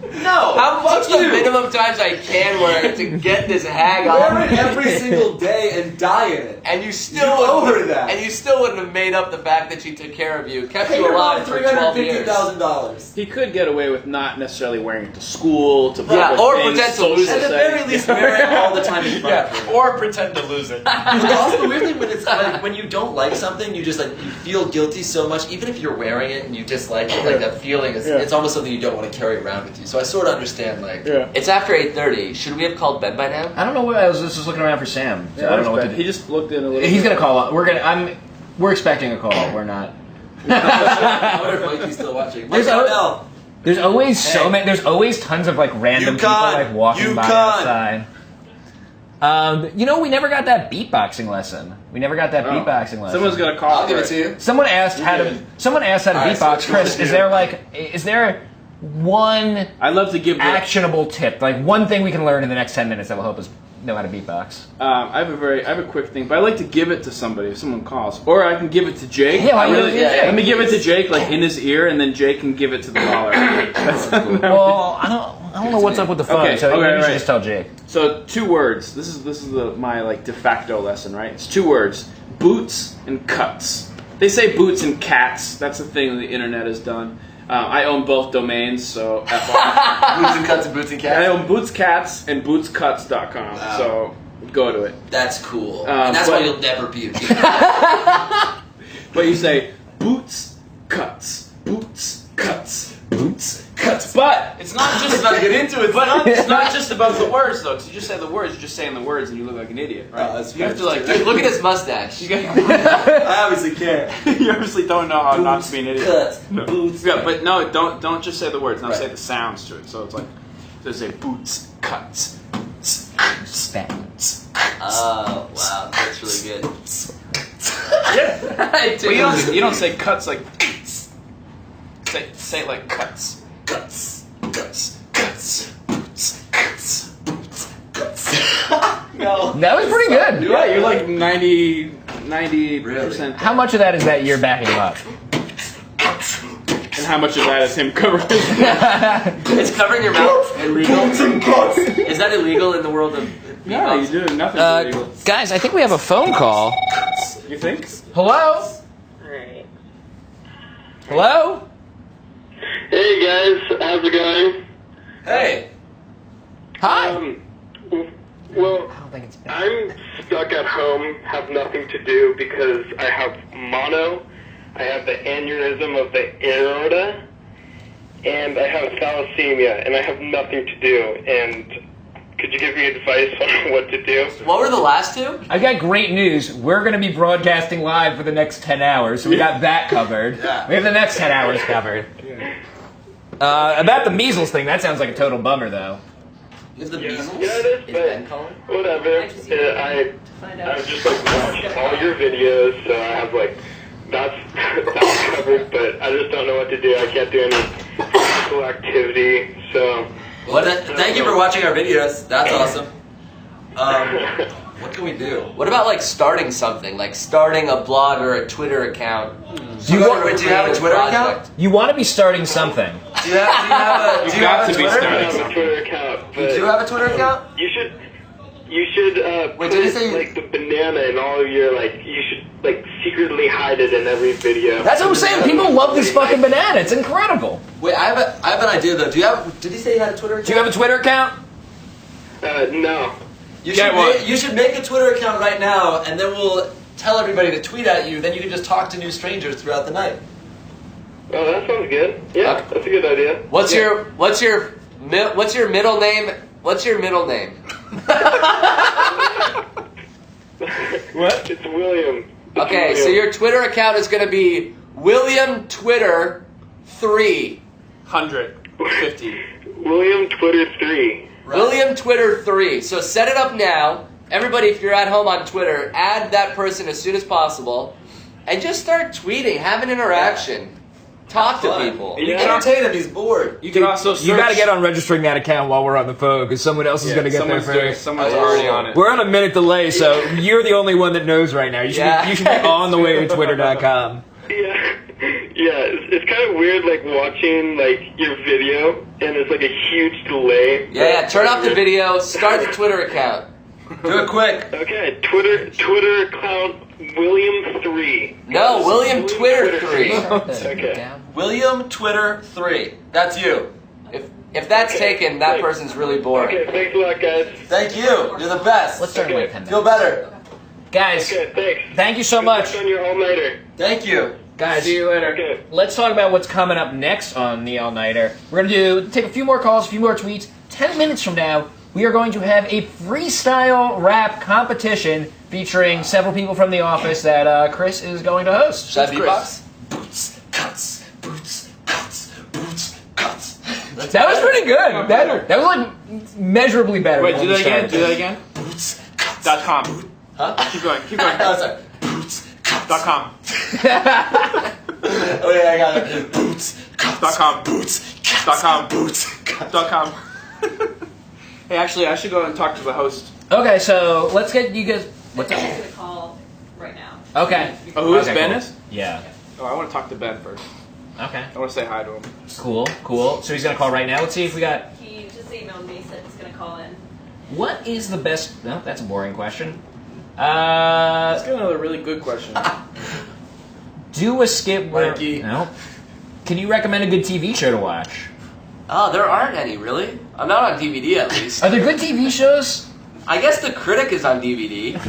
No. What's the minimum times I can wear it to get this hag on? Wear it every single day and die in it. And you still owe her that. And you still wouldn't have made up the fact that she took care of you, kept you alive for 12 years. $350,000. He could get away with not necessarily wearing it to school, to yeah, public or things, pretend to lose it. At the very least, wear it all the time in front of her. Or pretend to lose it. But also the weird thing when it's like when you don't like something, you just like you feel guilty so much, even if you're wearing it and you dislike it, like that feeling is it's almost something you don't want to carry around with you. So I sort of understand like it's after 8:30. Should we have called Ben by now? I don't know what I was just looking around for Sam. So I don't know what to do. He just looked in a little. He's gonna call. We're expecting a call. We're not. I wonder if Mikey's still watching. There's always so many. There's always tons of like random people like walking by outside. We never got that beatboxing lesson. Beatboxing lesson. Someone's gonna call. I'll give it to you. Someone asked how to beatbox. Chris, is there one I'd love to give actionable tip, like one thing we can learn in the next 10 minutes that will help us know how to beatbox? I have a quick thing, but I like to give it to somebody if someone calls, or I can give it to Jake. Yeah, let me give it to Jake, like in his ear, and then Jake can give it to the caller. Well, I don't know what's up with the phone, so you should just tell Jake. So 2 words. This is my like de facto lesson, right? It's 2 words: boots and cuts. They say boots and cats. That's the thing the internet has done. I own both domains, so Boots and cuts and boots and cats. I own Boots Cats and bootscuts.com. Wow. So go to it. That's cool. And that's why you'll never be a beat. But you say boots, cuts, boots, cuts, boots, cuts. But It's not just about get into it. But it's not just about the words though. Because you just say the words, you're just saying the words, and you look like an idiot, right? You have to like Dude, look at his mustache. I obviously care. you obviously don't know how not to be an idiot. Cuts, boots. Yeah, but no, don't just say the words. Now say the sounds to it. So it's like, they say boots, cuts, boots, cuts. Oh wow, that's really good. But you don't say cuts like. Say it like cuts. Cuts. Cuts. Cuts. Boots. Cuts. Boots. Cuts. No. That was pretty good. Yeah, you're like 90%. How much of that is that you're backing him up? And how much of that is him covering? It's covering your mouth. Is that illegal in the world of No, you do nothing illegal. Guys, I think we have a phone call. You think? Hello? Hello? Hey guys, how's it going? Hey. Hi. Well, I don't think it's bad. I'm stuck at home, have nothing to do because I have mono, I have the aneurysm of the aorta, and I have thalassemia, and I have nothing to do. And could you give me advice on what to do? What were the last 2? I got great news. We're going to be broadcasting live for the next 10 hours, so we got that covered. Yeah. We have the next 10 hours covered. About the measles thing, that sounds like a total bummer, though. You have the measles? Yeah, it is, but whatever. I've just like watched all your videos, so I have like that's covered, but I just don't know what to do. I can't do any physical activity, so. Well, thank you for watching our videos. That's awesome. What can we do? What about like starting something, like starting a blog or a Twitter account? Do you have a Twitter account? You want to be starting something. Do you have a Twitter account. You do have a Twitter account? You should Wait, did you say like the banana in all of your you should like secretly hide it in every video. That's what I'm saying. People love this fucking banana. It's incredible. Wait, I have an idea though. Did he say he had a Twitter account? Do you have a Twitter account? No. You should make a Twitter account right now, and then we'll tell everybody to tweet at you. Then you can just talk to new strangers throughout the night. Oh, that sounds good. Yeah, that's a good idea. What's your middle name? What's your middle name? What? It's William. Okay, so your Twitter account is going to be William Twitter 3. 150. William Twitter 3. Right. William Twitter 3. So set it up now. Everybody, if you're at home on Twitter, add that person as soon as possible, and just start tweeting. Have an interaction. Talk to people. You can entertain him. He's bored. You can also search. You got to get on registering that account while we're on the phone because someone else is going to get there first. Someone's already on it. We're on a minute delay, so you're the only one that knows right now. You should be on the way to Twitter.com. Yeah, it's kind of weird, like watching your video, and it's like a huge delay. Yeah. Turn off the video. Start the Twitter account. Do it quick. Okay, Twitter account William 3. No, William Twitter 3. Okay. William Twitter 3. That's you. If that's taken, that person's really boring. Okay, thanks a lot, guys. Thank you. You're the best. Let's start in like 10 minutes. Feel better. Guys, thank you so much. On your all-nighter. Thank you. Guys, see you later. Okay. Let's talk about what's coming up next on the All Nighter. We're going to take a few more calls, a few more tweets. 10 minutes from now, we are going to have a freestyle rap competition featuring several people from the office that Chris is going to host. Should I beatbox? Boots, cuts, boots, cuts, boots, cuts. That was pretty good. That was like measurably better. Wait, do that again. Do that again. Boots, cuts. .com. Huh? Keep going. Keep going. Oh, sorry. Boots, cuts. .com. Oh yeah, I got it. Boots, cuts. .com. Boots, cuts. .com. Boots, cuts. .com. Hey, actually, I should go and talk to the host. Okay, so let's get you guys. What's up? I'm going to call right now. Okay. Oh, who is Okay, Ben cool. is? Yeah. Oh, I want to talk to Ben first. Okay. I want to say hi to him. Cool. So he's gonna call right now. Let's see if we got. He just emailed me, said he's going to call in. What is the best? No, that's a boring question. Let's get another really good question. Do a skip where. Mikey. No. Can you recommend a good TV show to watch? Oh, there aren't any, really. I'm not on DVD, at least. Are there good TV shows? I guess The Critic is on DVD.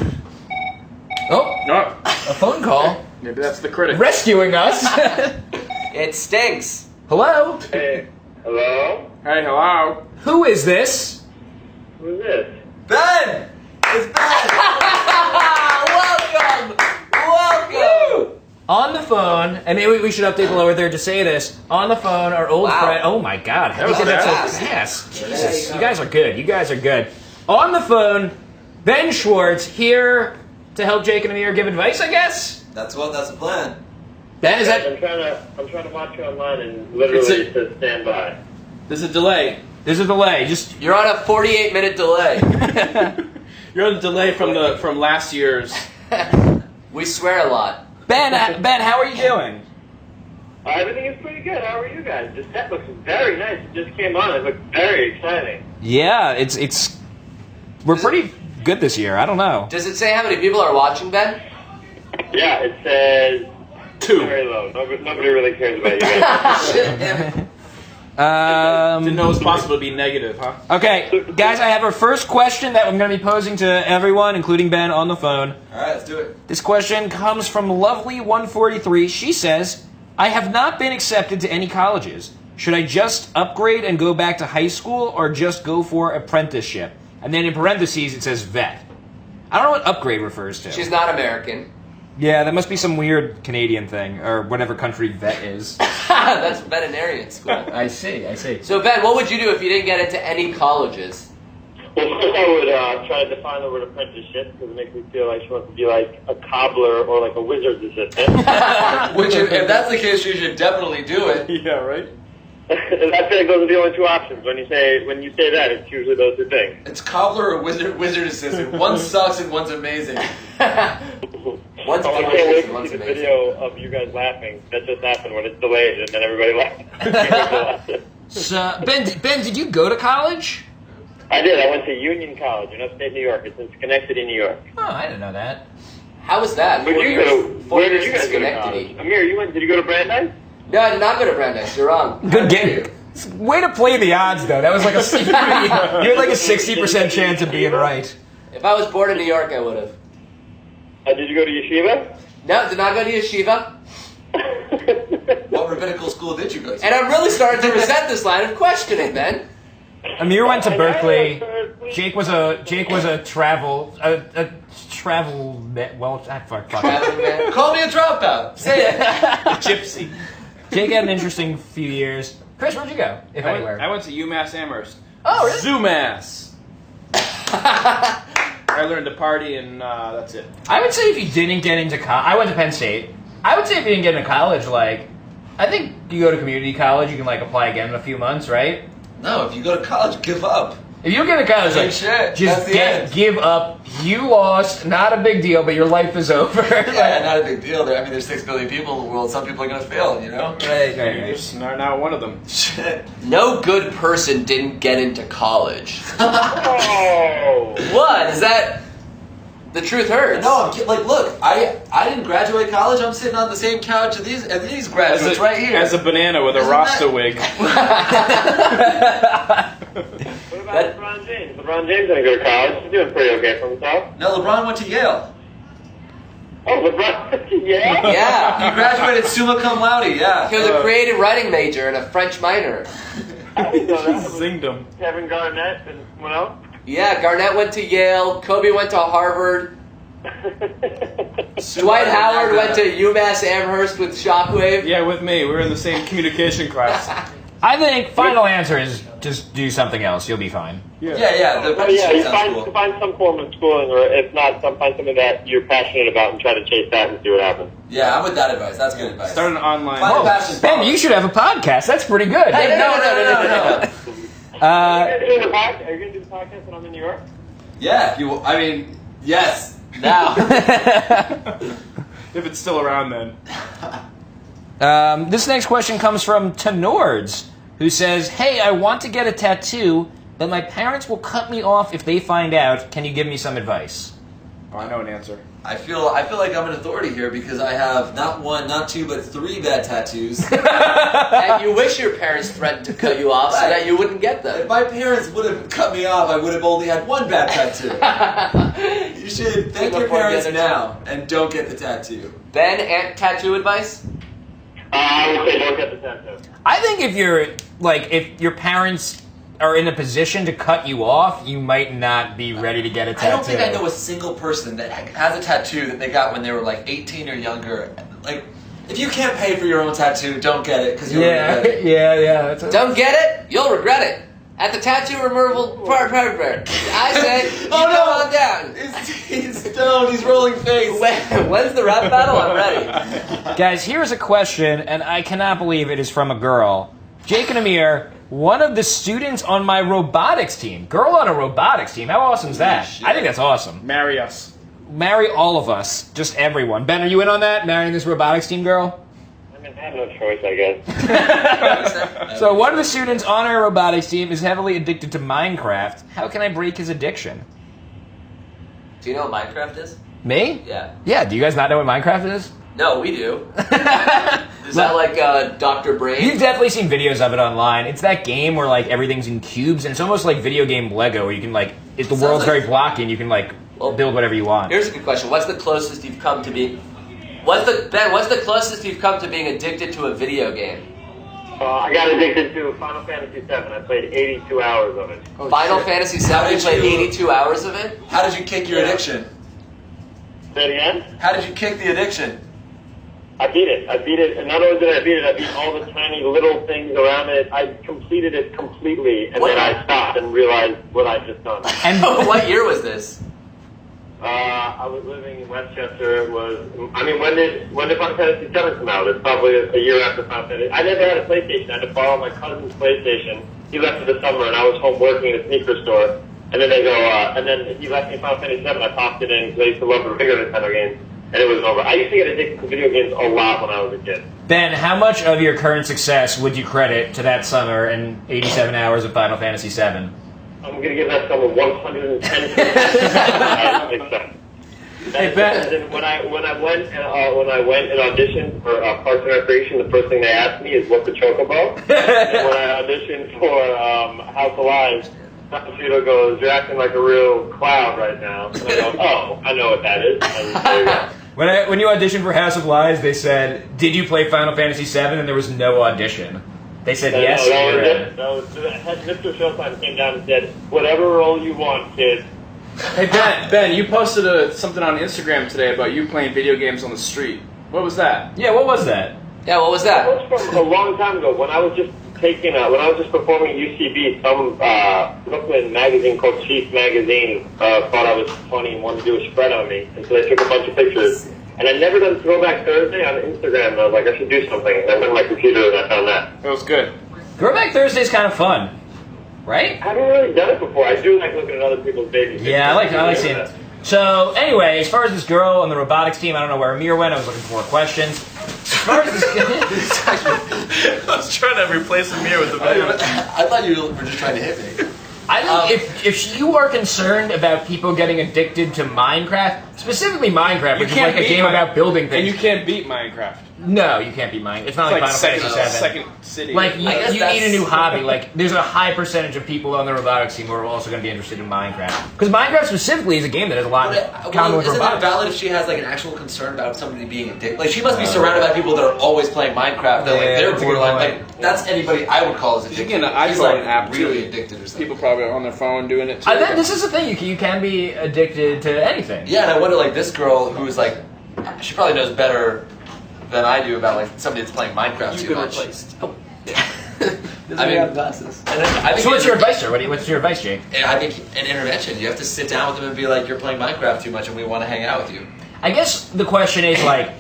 Oh, No. a phone call. Maybe that's the critic. Rescuing us. It stinks. Hello? Hey. Hello? Hey, hello. Who is this? Who's this? Ben! It's Ben! Welcome! On the phone, and maybe we should update the lower third to say this. On the phone, our old Wow. friend. Oh my God! How That did was you get that fast. so fast? Jesus, you guys are good. You guys are good. On the phone, Ben Schwartz here to help Jake and Amir give advice. I guess. That's the plan. Ben, is that? I'm trying to watch you online and literally it says stand by. There's a delay. There's a delay. Just You're on a 48-minute delay. You're on the delay from last year's. We swear a lot. Ben, how are you doing? Everything is pretty good. How are you guys? This set looks very nice. It just came on. It looks very exciting. Yeah, it's. We're pretty good this year. I don't know. Does it say how many people are watching, Ben? Yeah, it says 2. very low. Nobody really cares about you guys. Didn't know it was possible to be negative, huh? Okay, guys, I have our first question that I'm going to be posing to everyone, including Ben, on the phone. Alright, let's do it. This question comes from Lovely143. She says, I have not been accepted to any colleges. Should I just upgrade and go back to high school or just go for apprenticeship? And then in parentheses it says vet. I don't know what upgrade refers to. She's not American. Yeah, that must be some weird Canadian thing, or whatever country vet is. That's veterinarian school. I see. So, Ben, what would you do if you didn't get into any colleges? Well, first I would try to define the word apprenticeship because it makes me feel like she wants to be like a cobbler or like a wizard's assistant. Which, if that's the case, you should definitely do it. Yeah, right? I feel like those are the only two options. When you say that, it's usually those two things. It's cobbler or wizard assistant. One sucks and one's amazing. One's delicious and one's amazing. The video of you guys laughing that just happened when it's delayed and then everybody laughs. So, Ben, did you go to college? I did. I went to Union College in upstate New York. It's in Schenectady, New York. Oh, I didn't know that. How was that? Where did you go? Where did you guys go to Schenectady. college? Amir, did you go to Brandeis? No, I did not go to Brandeis. You're wrong. Good game. Way to play the odds, though. That was like you had like a 60% chance of being right. If I was born in New York, I would have. Did you go to yeshiva? No, did not go to yeshiva. What rabbinical school did you go to? And I'm really starting to resent this line of questioning, Ben. Amir went to Berkeley. Jake was a travel well, fuck. Traveling man. Call me a dropout. Say it. Gypsy. Jake had an interesting few years. Chris, where'd you go? If anywhere. I went to UMass Amherst. Oh, really? Zoomass. I learned to party and that's it. I would say if you didn't get into college, I went to Penn State. I would say if you didn't get into college, like, I think you go to community college, you can like apply again in a few months, right? No, if you go to college, give up. If you don't get into college, like, just give up. You lost. Not a big deal, but your life is over. Yeah, not a big deal. There's 6 billion people in the world. Some people are gonna fail, you know. Right. You just are now one of them. Shit. No good person didn't get into college. Oh. What? Is that... The truth hurts. No, look, I didn't graduate college. I'm sitting on the same couch as these graduates right here. As a banana with a Rasta wig. What about LeBron James? LeBron James didn't go to college. He's doing pretty okay for himself. No, LeBron went to Yale. Oh, LeBron? Yeah? Yeah. He graduated summa cum laude, yeah. He was a creative writing major and a French minor. I didn't know that. Zinged him. Kevin Garnett and someone else? Yeah, Garnett went to Yale. Kobe went to Harvard. Dwight Howard went to UMass Amherst with Shockwave. Yeah, with me. We were in the same communication class. I think final answer is just do something else. You'll be fine. Yeah. You find some form of schooling, or if not, find something that you're passionate about and try to chase that and see what happens. Yeah, I'm with that advice. That's good advice. Start an online. Find a passion. Ben, you should have a podcast. That's pretty good. Hey, no. Are you going to do the podcast when I'm in New York? Yeah, yes. Now. If it's still around then. This next question comes from Tenords, who says, "Hey, I want to get a tattoo, but my parents will cut me off if they find out. Can you give me some advice?" Oh, I know an answer. I feel like I'm an authority here because I have not 1, not 2, but 3 bad tattoos. And you wish your parents threatened to cut you off so that you wouldn't get them. If my parents would have cut me off, I would have only had 1 bad tattoo. You should thank your parents now and don't get the tattoo. Ben, tattoo advice? I would say don't get the tattoo. I think if your parents are in a position to cut you off, you might not be ready to get a tattoo. I don't think I know a single person that has a tattoo that they got when they were like 18 or younger. Like, if you can't pay for your own tattoo, don't get it because you'll regret it. Yeah. Don't get it? You'll regret it. At the tattoo removal part, I say, come on down. He's stoned. He's rolling face. When's the rap battle? I'm ready. Guys, here's a question, and I cannot believe it is from a girl. Jake and Amir, one of the students on my robotics team. Girl on a robotics team. How awesome is that? I think that's awesome. Marry us. Marry all of us. Just everyone. Ben, are you in on that? Marrying this robotics team girl? I have no choice, I guess. So one of the students on our robotics team is heavily addicted to Minecraft. How can I break his addiction? Do you know what Minecraft is? Me? Yeah. Yeah, do you guys not know what Minecraft is? No, we do. Is that like Dr. Brain? You've definitely seen videos of it online. It's that game where like everything's in cubes, and it's almost like video game Lego, where you can like, if the world's very blocky, and you can like build whatever you want. Here's a good question. What's the closest you've come to being... What's the closest you've come to being addicted to a video game? I got addicted to Final Fantasy VII. I played 82 hours of it. Final Fantasy VII? You played 82 hours of it? How did you kick your addiction? Say it again? How did you kick the addiction? I beat it. And not only did I beat it, I beat all the tiny little things around it. I completed it completely, and then I stopped and realized what I'd just done. And what year was this? I was living in Westchester. It was, I mean, when did Final Fantasy VII come out? It's probably a year after Final Fantasy. I never had a PlayStation. I had to borrow my cousin's PlayStation. He left for the summer, and I was home working at a sneaker store. And then they go, and then he left me Final Fantasy VII. I popped it in because I used to love the regular Nintendo games, and it was over. I used to get addicted to video games a lot when I was a kid. Ben, how much of your current success would you credit to that summer and 87 hours of Final Fantasy VII? I'm gonna give that summer 110%. Hey, Ben. And when I went and auditioned for Parks and Recreation, the first thing they asked me is what's a chocobo. And when I auditioned for House of Lies, Tuxedo goes, "You're acting like a real clown right now." And I go, "Oh, I know what that is." And there you go. When you auditioned for House of Lies, they said, "Did you play Final Fantasy VII?" And there was no audition. They said yes. Mr. Showtime came down and said, "Whatever role you want, kid." Hey Ben, you posted something on Instagram today about you playing video games on the street. What was that? Yeah, what was that? Yeah, what was that? That was from a long time ago when I was just performing at UCB. Some Brooklyn magazine called Chief Magazine thought I was funny and wanted to do a spread on me, and so they took a bunch of pictures. And I'd never done Throwback Thursday on Instagram, and I was like, I should do something. And I went to my computer and I found that. It was good. Throwback Thursday is kind of fun, right? I haven't really done it before. I do like looking at other people's babies. Yeah, I like seeing it. So, anyway, as far as this girl on the robotics team, I don't know where Amir went. I was looking for more questions. As far as this I was trying to replace Amir with the video. I thought you were just trying to hit me. I think if you are concerned about people getting addicted to Minecraft, specifically Minecraft, which is like a game about building things. And you can't beat Minecraft. No, you can't beat Minecraft. It's not like Final Fantasy VII. Second city. Like, you need a new hobby. Like, there's a high percentage of people on the robotics team who are also going to be interested in Minecraft. Because Minecraft specifically is a game that has a lot in common with isn't robotics. it valid if she has like an actual concern about somebody being addicted? Like, she must be surrounded by people that are always playing Minecraft. They're borderline. Like, that's anybody I would call as addicted. You can iPhone app really addicted or something. People probably are on their phone doing it too. I think this is the thing. You can be addicted to anything. Yeah, and I wonder, like, this girl who's like, she probably knows better than I do about like somebody that's playing Minecraft too much. Replaced. Oh. I mean, glasses. So what's your advice, sir? What's your advice, Jake? And I think an intervention. You have to sit down with them and be like, "You're playing Minecraft too much, and we want to hang out with you." I guess the question is like,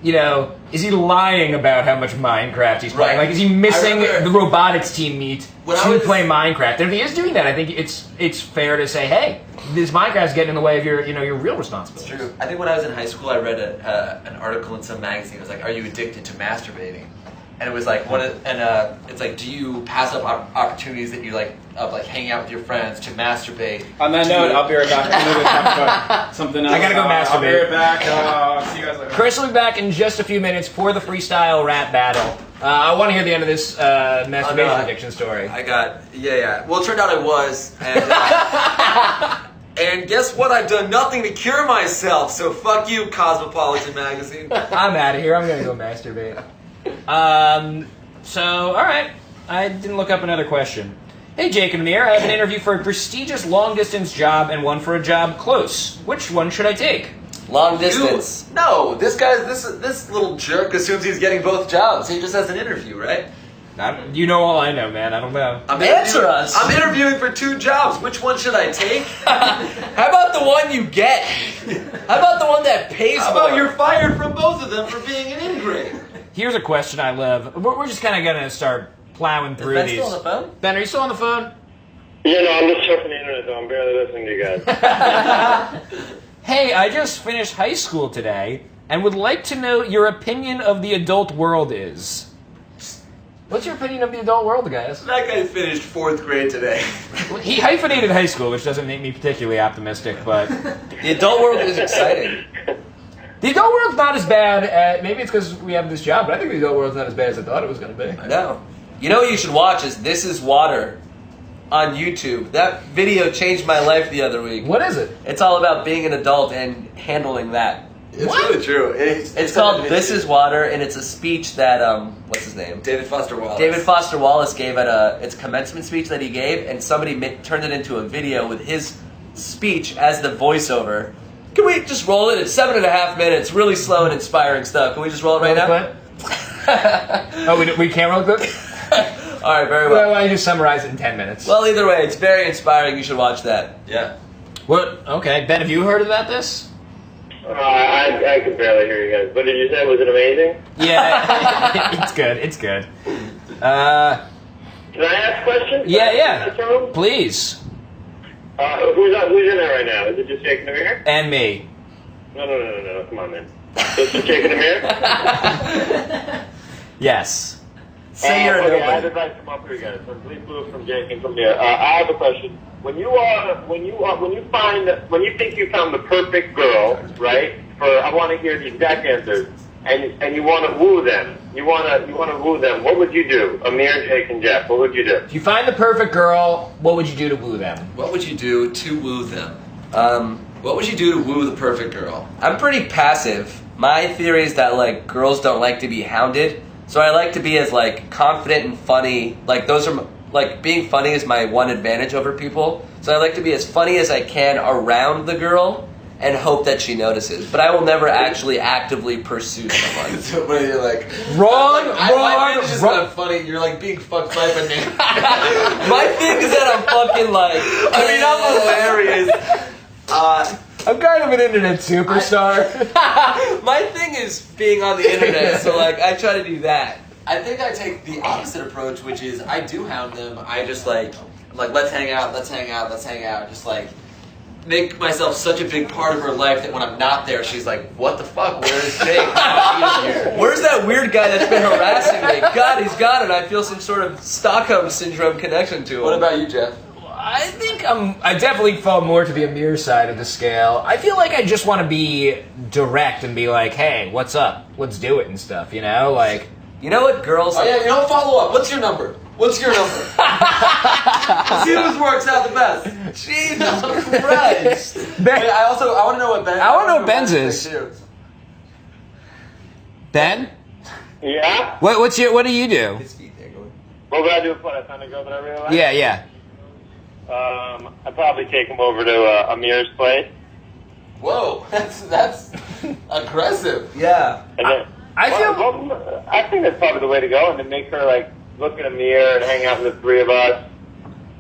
you know, is he lying about how much Minecraft he's playing? Right. Like, is he missing the robotics team meet to play Minecraft? And if he is doing that, I think it's fair to say, hey, this Minecraft's getting in the way of your real responsibility. It's true. I think when I was in high school, I read an article in some magazine. It was like, "Are you addicted to masturbating?" And it was like it's like, do you pass up opportunities that you like of like hanging out with your friends to masturbate? On that note, I'll be right back. I'm going to talk about something else. I gotta go masturbate. I'll be right back. See you guys later. Chris will be back in just a few minutes for the freestyle rap battle. I want to hear the end of this masturbation addiction story. I got yeah. Well, it turned out I was, and and guess what? I've done nothing to cure myself. So fuck you, Cosmopolitan magazine. I'm out of here. I'm gonna go masturbate. So, alright. I didn't look up another question. Hey, Jake and Amir, I have an interview for a prestigious long-distance job and one for a job close. Which one should I take? Long distance. No, this little jerk assumes he's getting both jobs. He just has an interview, right? You know all I know, man. I don't know. Answer us. I'm interviewing for 2 jobs. Which one should I take? How about the one you get? How about the one that pays How more? about you're fired from both of them for being an ingrate? Here's a question I love. We're just kind of going to start plowing through Ben these. still on the phone? Ben, are you still on the phone? Yeah, no, I'm just surfing the internet, so I'm barely listening to you guys. Hey, I just finished high school today and would like to know your opinion of the adult world is. What's your opinion of the adult world, guys? That guy finished 4th grade today. He hyphenated high school, which doesn't make me particularly optimistic, but... The adult world is exciting. The adult world's not as bad, maybe it's because we have this job, but I think the adult world's not as bad as I thought it was going to be. I know. You know what you should watch is This Is Water on YouTube. That video changed my life the other week. What is it? It's all about being an adult and handling that. It's really true. It's called This Is Water, and it's a speech that, what's his name? David Foster Wallace. David Foster Wallace gave at its commencement speech that he gave, and somebody turned it into a video with his speech as the voiceover. Can we just roll it? It's 7.5 minutes, really slow and inspiring stuff. Can we just roll it right now? Oh, we can't roll it? Alright, very well. Why don't you just summarize it in 10 minutes? Well, either way, it's very inspiring. You should watch that. Yeah. What? Okay, Ben, have you heard about this? I could barely hear you guys. What did you say? Was it amazing? Yeah, it's good. It's good. Can I ask questions? Yeah. Please. Who's in there right now? Is it just Jake and Amir? And me. No. Come on, man. So it's just Jake and Amir? Yes. Say you're okay, I have advice from all three guys. From Bleep Blue, from Jake, and from Amir. I have a question. When you think you found the perfect girl, right? I want to hear the exact answers, and you want to woo them. You want to woo them. What would you do, Amir, Jake, and Jeff? What would you do? If you find the perfect girl, what would you do to woo them? What would you do to woo them? What would you do to woo the perfect girl? I'm pretty passive. My theory is that like girls don't like to be hounded, so I like to be as like confident and funny. Like those are like being funny is my one advantage over people. So I like to be as funny as I can around the girl and hope that she notices. But I will never actually actively pursue someone. So when you're like wrong. My just not funny. You're like being fucked by a banana. My thing is that I'm fucking like. I mean, I'm hilarious. I'm kind of an internet superstar. My thing is being on the internet, so like I try to do that. I think I take the opposite approach, which is I do hound them. I just like let's hang out. Just like make myself such a big part of her life that when I'm not there, she's like, "What the fuck? Where is Jake? Where's that weird guy that's been harassing me? God, he's got it. I feel some sort of Stockholm syndrome connection to him." What about you, Jeff? I think I definitely fall more to the Amir side of the scale. I feel like I just want to be direct and be like, "Hey, what's up? Let's do it," and stuff. You know, like. You know what girls... Oh, yeah, you don't follow up. What's your number? Let's see whose works out the best. Jesus Christ. Ben, I want to know what Ben... I want to know what Ben's is. Ben? Yeah? What do you do? What would I do if I found a girl that I really like? Yeah. I'd probably take him over to Amir's place. Whoa, that's aggressive. Yeah. And then, I think that's probably the way to go, and then make her like look in a mirror and hang out with the three of us,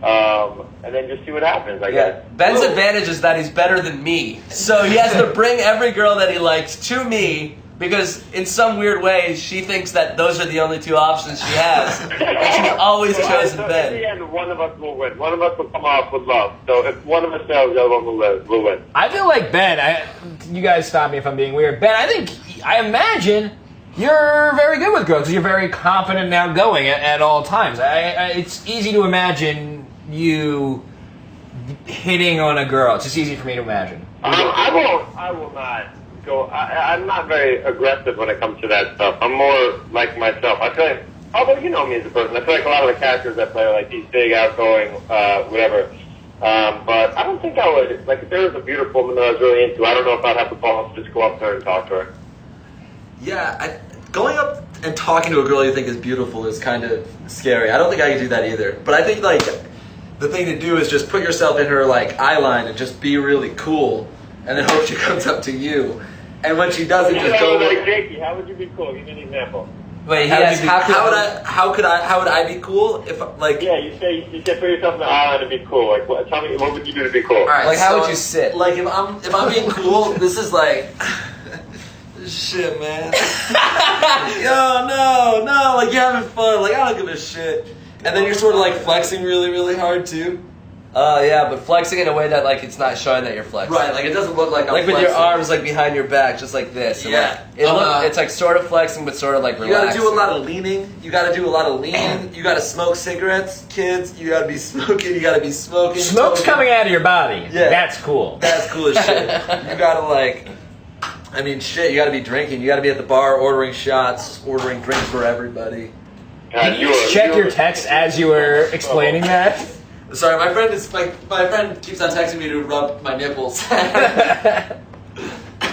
and then just see what happens. I guess. Ben's advantage is that he's better than me, so he has to bring every girl that he likes to me because in some weird way she thinks that those are the only two options she has, and she's always chosen Ben. In the end, one of us will win. One of us will come off with love. So if one of us fails, the other one will win. I feel like Ben. You guys stop me if I'm being weird. Ben, I imagine. You're very good with girls because you're very confident and outgoing at all times. It's easy to imagine you hitting on a girl. It's just easy for me to imagine. I will not go. I'm not very aggressive when it comes to that stuff. I'm more like myself. I feel like, although you know me as a person, I feel like a lot of the characters I play are like these big, outgoing, whatever. But I don't think I would. Like, if there was a beautiful woman that I was really into, I don't know if I'd have the balls to just go up to her and talk to her. Yeah, going up and talking to a girl you think is beautiful is kind of scary. I don't think I can do that either. But I think like the thing to do is just put yourself in her like eye line and just be really cool, and then hope she comes up to you. And when she doesn't, just go like Jakey. How would you be cool? Give me an example. Wait, how would I be cool if like? Yeah, you say put yourself in the eye line and be cool. Like, tell me, what would you do to be cool? All right, like, how would you sit? Like, if I'm being cool, this is like. Shit, man. Yo, no, like you're having fun. Like I don't give a shit. And then you're sort of like flexing really, really hard too. Yeah, but flexing in a way that like it's not showing that you're flexing. Right, like it doesn't look like I'm like flexing. with your arms like behind your back, just like this. And, yeah. Like, it's like sort of flexing, but sort of like relaxing. You gotta do a lot of leaning. You gotta smoke cigarettes, kids. You gotta be smoking. Smoke's coming out of your body. Yeah. That's cool. That's cool as shit. You gotta like. I mean, shit, you gotta be drinking. You gotta be at the bar ordering shots, ordering drinks for everybody. Can you just check your text as you were explaining that? Sorry, my friend keeps on texting me to rub my nipples.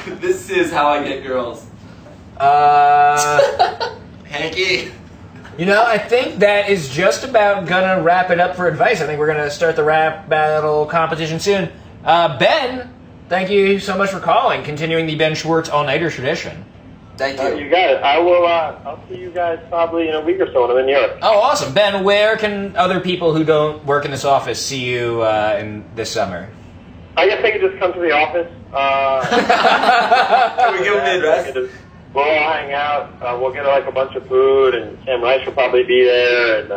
This is how I get girls. Hanky. You know, I think that is just about gonna wrap it up for advice. I think we're gonna start the rap battle competition soon. Ben, thank you so much for calling, continuing the Ben Schwartz all-nighter tradition. Thank you. You got it. I will. I'll see you guys probably in a week or so when I'm in New York. Oh, awesome, Ben. Where can other people who don't work in this office see you in this summer? I guess they could just come to the office. Can we give them the address? We'll all hang out. We'll get like a bunch of food, and Sam Rice will probably be there, and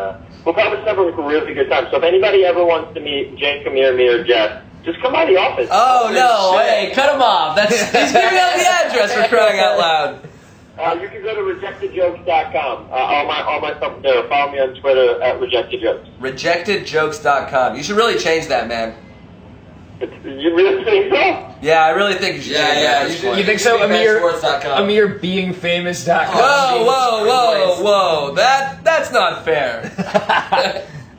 we'll probably have a really good time. So if anybody ever wants to meet Jake, Amir, me, or Jeff, just come by the office. Oh no! Hey, cut him off. That's he's giving out the address for crying out loud. You can go to rejectedjokes.com. All my stuff there. Follow me on Twitter at rejectedjokes. Rejectedjokes.com. You should really change that, man. You really think so? Yeah, I really think you should. Yeah. You think so, Amir? AmirBeingFamous.com. Whoa! That's not fair.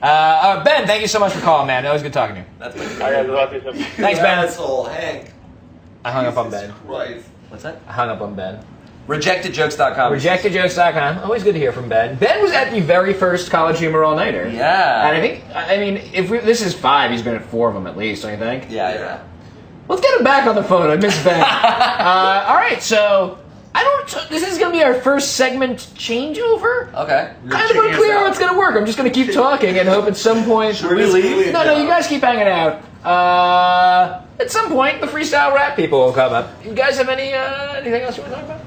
Ben, thank you so much for calling, man. Always good talking to you. That's my I got to talk to you soon. Thanks, Ben. Asshole, Hank. I hung up on Ben. Christ. What's that? I hung up on Ben. Rejectedjokes.com. Rejectedjokes.com. Always good to hear from Ben. Ben was at the very first College Humor All-Nighter. Yeah. And I mean, this is 5, he's been at 4 of them at least, don't you think? Yeah. Let's get him back on the phone. I miss Ben. All right, so this is going to be our first segment changeover. Okay. Kind of unclear how it's going to work. I'm just going to keep talking and hope at some point... Should we leave? No, you guys keep hanging out. At some point, the freestyle rap people will come up. You guys have anything else you want to talk about?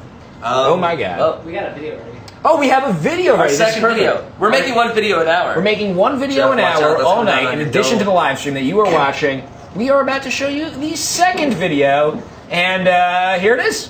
Oh my god. Oh, we got a video already. Oh, we have a video Our already. second video. We're making one video an hour. We're making one video an hour all night, in addition to the live stream that you are watching. We are about to show you the second video, and here it is.